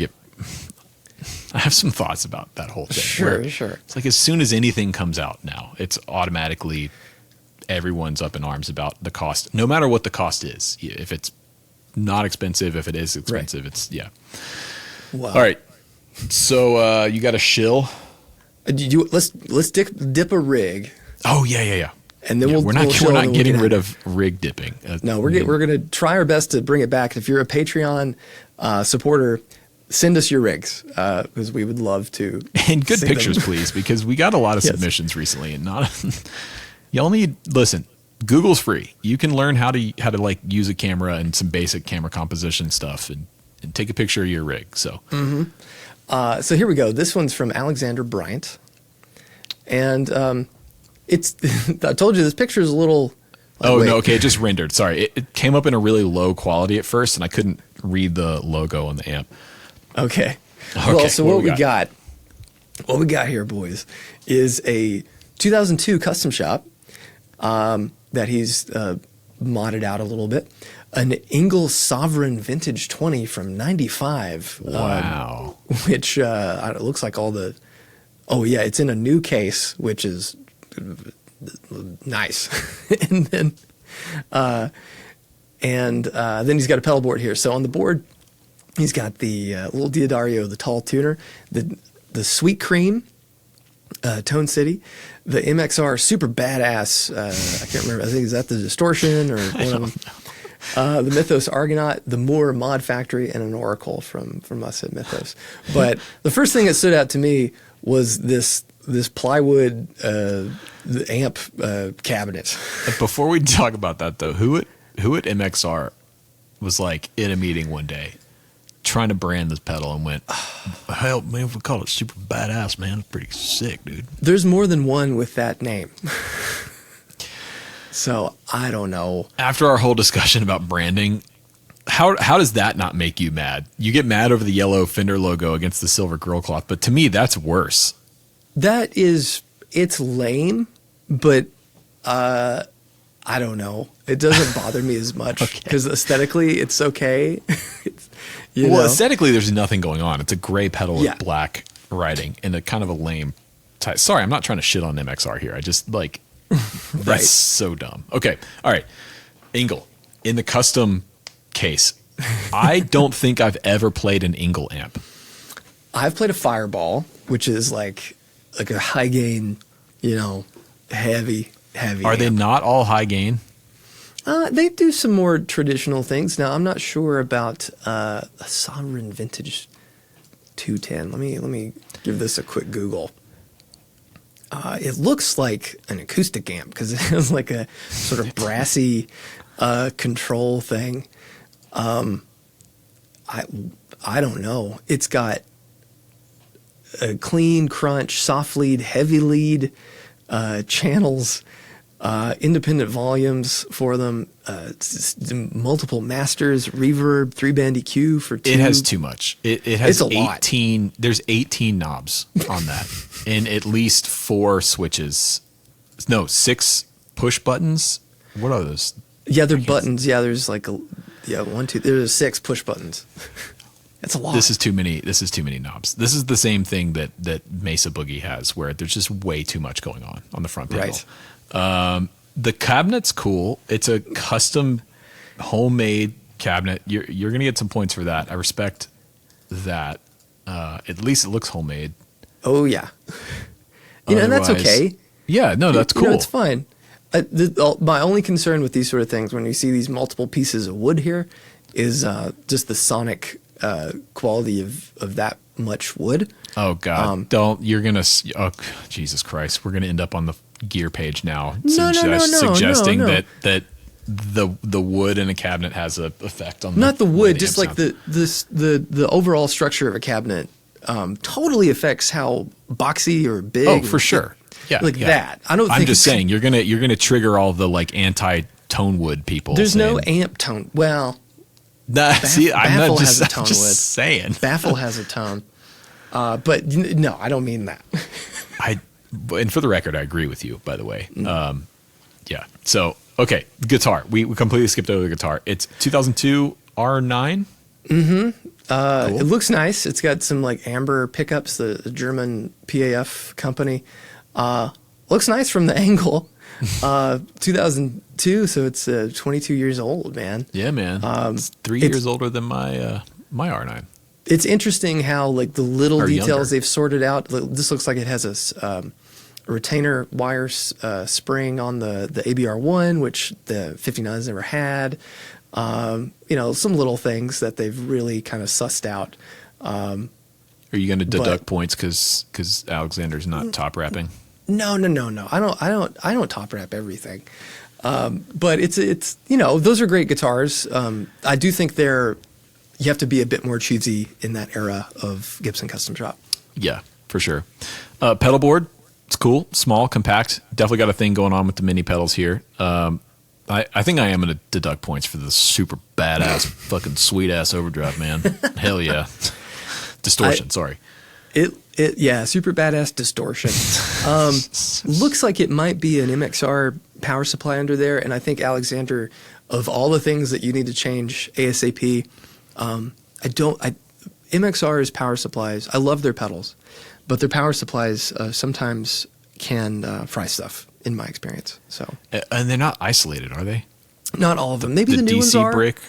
[SPEAKER 1] I have some thoughts about that whole thing.
[SPEAKER 2] Sure.
[SPEAKER 1] It's like as soon as anything comes out now, it's automatically everyone's up in arms about the cost, no matter what the cost is. If it's not expensive, if it is expensive, it's Wow. All right. So you got a shill.
[SPEAKER 2] Let's dip a rig.
[SPEAKER 1] Oh yeah.
[SPEAKER 2] And then
[SPEAKER 1] we're not getting rid of rig dipping.
[SPEAKER 2] No, we're going to try our best to bring it back. If you're a Patreon supporter, send us your rigs, because we would love to.
[SPEAKER 1] And good pictures, please, because we got a lot of submissions recently, and y'all need listen. Google's free. You can learn how to like use a camera and some basic camera composition stuff, and take a picture of your rig. So,
[SPEAKER 2] so here we go. This one's from Alexander Bryant, and it's. I told you this picture is a little.
[SPEAKER 1] No, okay, it just rendered. Sorry, it came up in a really low quality at first, and I couldn't read the logo on the amp.
[SPEAKER 2] Okay. Well, so what we got here, boys, is a 2002 custom shop. That he's modded out a little bit. An Engel Sovereign Vintage 20 from 95.
[SPEAKER 1] Wow.
[SPEAKER 2] Which it looks like all the... Oh, yeah, it's in a new case, which is nice. and then he's got a pedal board here. So on the board, he's got the little Diodario, the tall tuner, the Sweet Cream, Tone City, the MXR super badass. I can't remember. I think is that the Distortion or one of them. The Mythos Argonaut, the Moore Mod Factory, and an Oracle from us at Mythos. But the first thing that stood out to me was this plywood amp cabinet.
[SPEAKER 1] Before we talk about that though, who at MXR was like in a meeting one day trying to brand this pedal and went, hell, man, if we call it super badass, man, it's pretty sick, dude.
[SPEAKER 2] There's more than one with that name. So I don't know.
[SPEAKER 1] After our whole discussion about branding, how does that not make you mad? You get mad over the yellow Fender logo against the silver grill cloth, but to me, that's worse.
[SPEAKER 2] It's lame, but I don't know. It doesn't bother me as much because aesthetically it's okay.
[SPEAKER 1] Aesthetically, there's nothing going on. It's a gray pedal with black writing and a kind of a lame type. Sorry, I'm not trying to shit on MXR here. I just like, that's so dumb. Okay. All right. Engel in the custom case. I don't think I've ever played an Engel amp.
[SPEAKER 2] I've played a Fireball, which is like a high gain, heavy.
[SPEAKER 1] Are they not all high gain?
[SPEAKER 2] They do some more traditional things. Now, I'm not sure about a Sovereign Vintage 210. Let me give this a quick Google. It looks like an acoustic amp because it has like a sort of brassy control thing. I don't know. It's got a clean crunch, soft lead, heavy lead, channels, independent volumes for them, multiple masters, reverb, 3-band EQ for 2.
[SPEAKER 1] It has too much. It has
[SPEAKER 2] it's a
[SPEAKER 1] 18.
[SPEAKER 2] Lot.
[SPEAKER 1] There's 18 knobs on that, and at least 4 switches. No, 6 push buttons. What are those?
[SPEAKER 2] Yeah, they're buttons. Yeah, there's like 1, 2. There's 6 push buttons. That's a lot.
[SPEAKER 1] This is too many knobs. This is the same thing that Mesa Boogie has, where there's just way too much going on the front panel.
[SPEAKER 2] Right.
[SPEAKER 1] The cabinet's cool. It's a custom, homemade cabinet. You're gonna get some points for that. I respect that. At least it looks homemade.
[SPEAKER 2] Oh yeah. And that's okay.
[SPEAKER 1] Yeah, no, that's cool.
[SPEAKER 2] It's fine. My only concern with these sort of things, when you see these multiple pieces of wood here, is just the sonic quality of that much wood.
[SPEAKER 1] Oh God! Oh, Jesus Christ! We're gonna end up on the gear page now, suggesting that the wood in a cabinet has an effect on
[SPEAKER 2] not the wood, just like
[SPEAKER 1] sounds.
[SPEAKER 2] the overall structure of a cabinet totally affects how boxy or big.
[SPEAKER 1] Oh, for sure. Yeah,
[SPEAKER 2] that. I'm
[SPEAKER 1] just saying you're gonna trigger all the like anti-tone wood people.
[SPEAKER 2] There's no amp tone. Well,
[SPEAKER 1] see, I'm
[SPEAKER 2] Baffle
[SPEAKER 1] not
[SPEAKER 2] has a
[SPEAKER 1] just,
[SPEAKER 2] tone
[SPEAKER 1] I'm just
[SPEAKER 2] wood.
[SPEAKER 1] saying.
[SPEAKER 2] Baffle has a tone, but no, I don't mean that.
[SPEAKER 1] And for the record, I agree with you. By the way, yeah. So okay, guitar. We completely skipped over the guitar. It's 2002 R9.
[SPEAKER 2] Mm-hmm.
[SPEAKER 1] Cool.
[SPEAKER 2] It looks nice. It's got some like amber pickups, the German PAF company. Looks nice from the angle. 2002, so it's 22 years old, man.
[SPEAKER 1] Yeah, man. It's 3 years older than my my R9.
[SPEAKER 2] It's interesting how like the little
[SPEAKER 1] Or
[SPEAKER 2] details
[SPEAKER 1] younger.
[SPEAKER 2] they've sorted out. This looks like it has a retainer wire spring on the ABR1, which the 59s never had. Some little things that they've really kind of sussed out.
[SPEAKER 1] Are you going to deduct points because Alexander's not top rapping?
[SPEAKER 2] No. I don't top rap everything. But it's those are great guitars. I do think you have to be a bit more choosy in that era of Gibson Custom Shop.
[SPEAKER 1] Yeah, for sure. Pedal board, it's cool, small, compact. Definitely got a thing going on with the mini pedals here. I think I am going to deduct points for the super badass, fucking sweet ass overdrive, man. Hell yeah. Distortion, sorry.
[SPEAKER 2] Yeah, super badass distortion. Looks like it might be an MXR power supply under there, and I think Alexander, of all the things that you need to change ASAP, MXR's power supplies, I love their pedals, but their power supplies sometimes can fry stuff, in my experience. So,
[SPEAKER 1] and they're not isolated, are they?
[SPEAKER 2] not all of them. Maybe the new ones
[SPEAKER 1] DC
[SPEAKER 2] are.
[SPEAKER 1] brick.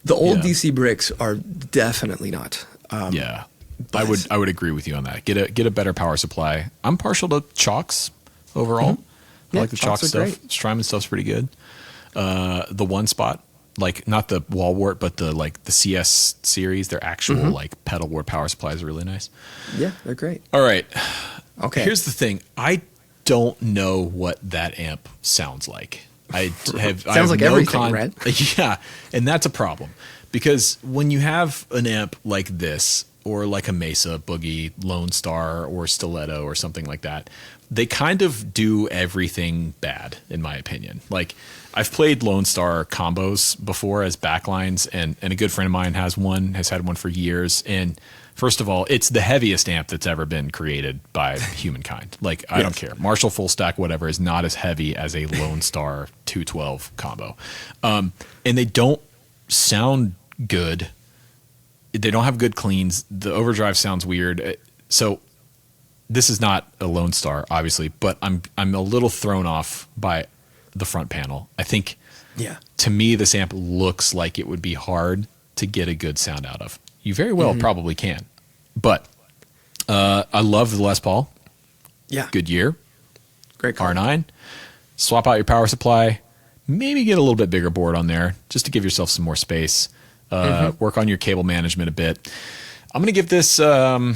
[SPEAKER 2] The old
[SPEAKER 1] Yeah.
[SPEAKER 2] DC bricks are definitely not.
[SPEAKER 1] Yeah,
[SPEAKER 2] but-
[SPEAKER 1] I would agree with you on that. Get a better power supply. I'm partial to chalks overall. I
[SPEAKER 2] Yeah,
[SPEAKER 1] like the chalk
[SPEAKER 2] chalks are
[SPEAKER 1] stuff.
[SPEAKER 2] great.
[SPEAKER 1] Strymon stuff's pretty good. The one spot, like not the wall wart, but the CS series, their actual like pedal board power supplies are really nice.
[SPEAKER 2] Yeah, they're great.
[SPEAKER 1] All right.
[SPEAKER 2] Okay.
[SPEAKER 1] Here's the thing. I don't know what that amp sounds like. I have
[SPEAKER 2] Sounds like
[SPEAKER 1] no
[SPEAKER 2] everything, Rhett.
[SPEAKER 1] Yeah, and that's a problem because when you have an amp like this or like a Mesa, Boogie, Lone Star, or Stiletto or something like that, they kind of do everything bad, in my opinion. Like I've played Lone Star combos before as backlines, and a good friend of mine has had one for years. And first of all, it's the heaviest amp that's ever been created by humankind. Like, I don't care. Marshall Full Stack, whatever, is not as heavy as a Lone Star 212 combo. And they don't sound good. They don't have good cleans. The overdrive sounds weird. So this is not a Lone Star, obviously, but I'm a little thrown off by the front panel. I think, to me, this amp looks like it would be hard to get a good sound out of. You very well probably can. But I love the Les Paul.
[SPEAKER 2] Yeah.
[SPEAKER 1] Good year.
[SPEAKER 2] Great call.
[SPEAKER 1] R9. Swap out your power supply. Maybe get a little bit bigger board on there just to give yourself some more space. Work on your cable management a bit. I'm going to give this a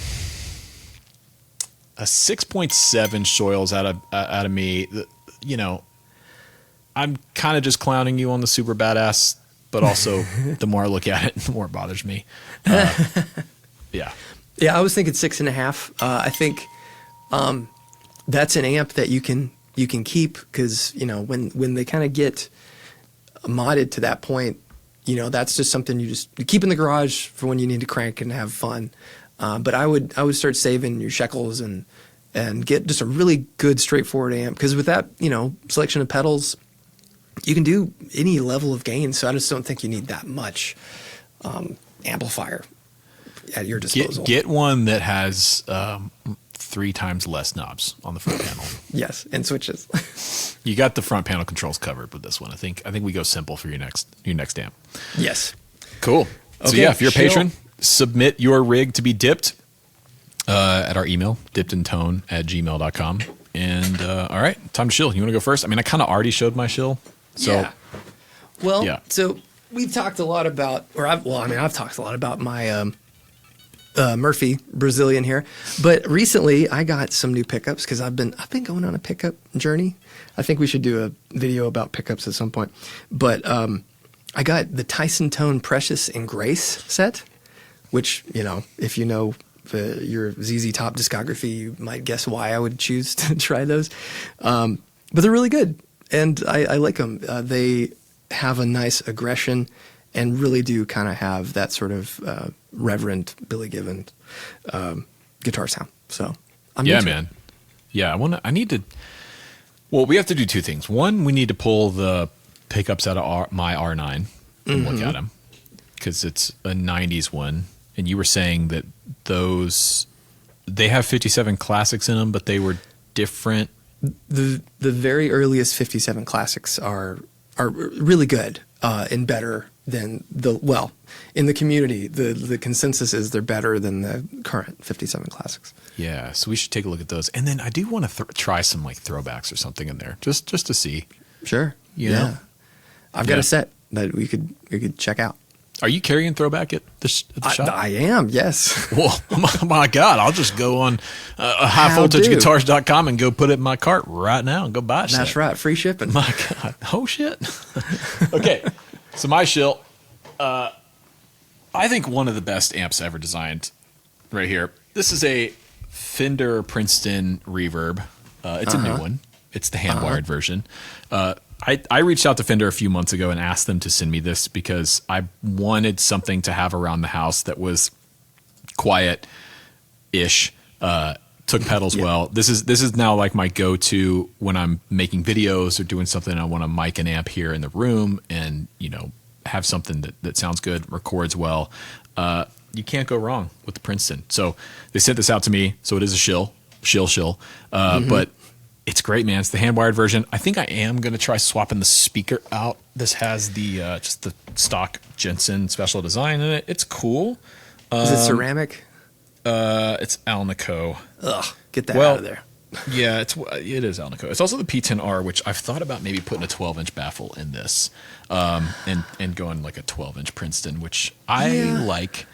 [SPEAKER 1] 6.7 Shoils out of me. You know, I'm kind of just clowning you on the super badass, but also the more I look at it, the more it bothers me. Yeah.
[SPEAKER 2] Yeah, I was thinking 6.5. I think that's an amp that you can keep because when they kind of get modded to that point, that's just something you keep in the garage for when you need to crank and have fun. But I would start saving your shekels and get just a really good straightforward amp because with that selection of pedals, you can do any level of gain. So I just don't think you need that much amplifier at your disposal.
[SPEAKER 1] Get one that has 3 times less knobs on the front panel.
[SPEAKER 2] Yes, and switches.
[SPEAKER 1] You got the front panel controls covered with this one. I think we go simple for your next amp.
[SPEAKER 2] Yes.
[SPEAKER 1] Cool. So
[SPEAKER 2] Okay,
[SPEAKER 1] yeah, if you're a
[SPEAKER 2] Shill.
[SPEAKER 1] patron, submit your rig to be dipped at our email, dippedintone@gmail.com. And all right, time to shill. You want to go first? I mean, I kind of already showed my shill. So
[SPEAKER 2] yeah. Well,
[SPEAKER 1] yeah.
[SPEAKER 2] so we've talked a lot about, I've talked a lot about my Murphy Brazilian here, but recently I got some new pickups because I've been going on a pickup journey. I think we should do a video about pickups at some point. But I got the Tyson Tone Precious and Grace set, which, if you know your ZZ Top discography, you might guess why I would choose to try those. But they're really good, and I like them. They have a nice aggression and really do kind of have that sort of reverent Billy Gibbons guitar sound. So I'm into
[SPEAKER 1] man. Yeah, I need to. Well, we have to do two things. One, we need to pull the pickups out of my R9 and look at them because it's a 90s one. And you were saying that they have 57 classics in them, but they were different.
[SPEAKER 2] The very earliest 57 classics are really good and better than in the community, the consensus is they're better than the current 57 classics.
[SPEAKER 1] Yeah, so we should take a look at those. And then I do want to try some like throwbacks or something in there, just to see.
[SPEAKER 2] Sure.
[SPEAKER 1] You know?
[SPEAKER 2] I've got a set that we could check out.
[SPEAKER 1] Are you carrying throwback at the shop?
[SPEAKER 2] I am, yes.
[SPEAKER 1] Well, my God, I'll just go on highvoltageguitars.com and go put it in my cart right now and go buy it.
[SPEAKER 2] That's right, free shipping.
[SPEAKER 1] My God, oh shit. Okay, so my shill, I think one of the best amps ever designed right here. This is a Fender Princeton Reverb. It's a new one. It's the hand-wired version. I reached out to Fender a few months ago and asked them to send me this because I wanted something to have around the house that was quiet-ish, took pedals well. This is now like my go-to when I'm making videos or doing something. I want to mic an amp here in the room and, have something that sounds good, records well. You can't go wrong with the Princeton. So they sent this out to me. So it is a shill. But it's great, man. It's the hand-wired version. I think I am going to try swapping the speaker out. This has the just the stock Jensen special design in it. It's cool.
[SPEAKER 2] Is it ceramic?
[SPEAKER 1] It's Alnico.
[SPEAKER 2] Ugh, get that out of there.
[SPEAKER 1] Yeah, it is Alnico. It's also the P10R, which I've thought about maybe putting a 12-inch baffle in this, and going like a 12-inch Princeton, which I like.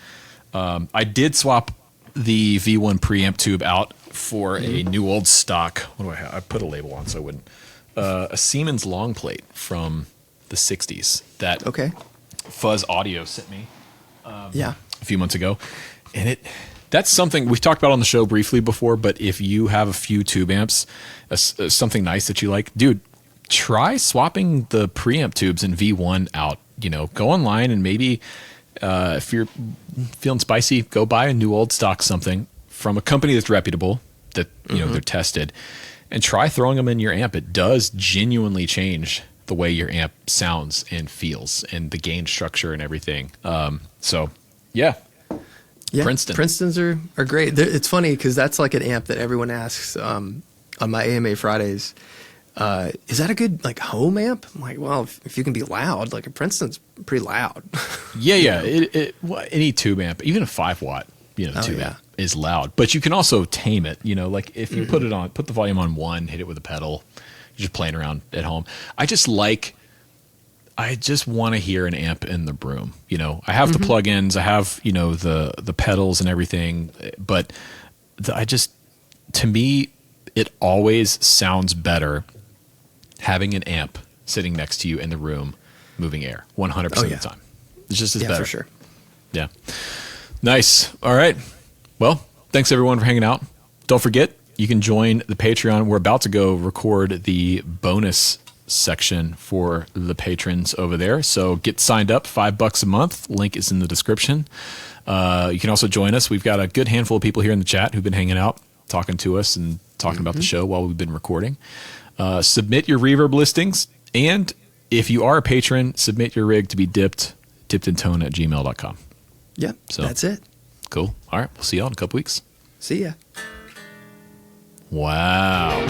[SPEAKER 1] I did swap the V1 preamp tube out for a new old stock. What do I have? I put a label on so I wouldn't. A Siemens long plate from the 60s that Fuzz Audio sent me a few months ago. And that's something we've talked about on the show briefly before, but if you have a few tube amps, something nice that you like, dude, try swapping the preamp tubes in V1 out. Go online and maybe if you're feeling spicy, go buy a new old stock something from a company that's reputable, that they're tested, and try throwing them in your amp. It does genuinely change the way your amp sounds and feels and the gain structure and everything.
[SPEAKER 2] Princetons are great. It's funny because that's like an amp that everyone asks on my AMA Fridays. Is that a good like home amp? I'm like, well, if you can be loud, like a Princeton's pretty loud.
[SPEAKER 1] Yeah. Any tube amp, even a 5-watt, tube amp is loud, but you can also tame it. Like if you put the volume on 1, hit it with a pedal, you're just playing around at home. I just want to hear an amp in the room. I have the plugins, I have the pedals and everything, but to me, it always sounds better having an amp sitting next to you in the room, moving air 100% of the time. It's just as better.
[SPEAKER 2] For sure.
[SPEAKER 1] Yeah. Nice. All right. Well, thanks everyone for hanging out. Don't forget, you can join the Patreon. We're about to go record the bonus section for the patrons over there. So get signed up, $5 a month. Link is in the description. You can also join us. We've got a good handful of people here in the chat who've been hanging out, talking to us and talking about the show while we've been recording. Submit your reverb listings. And if you are a patron, submit your rig to be dippedintone@gmail.com.
[SPEAKER 2] Yeah, so that's it.
[SPEAKER 1] Cool. All right. We'll see y'all in a couple weeks.
[SPEAKER 2] See ya.
[SPEAKER 1] Wow.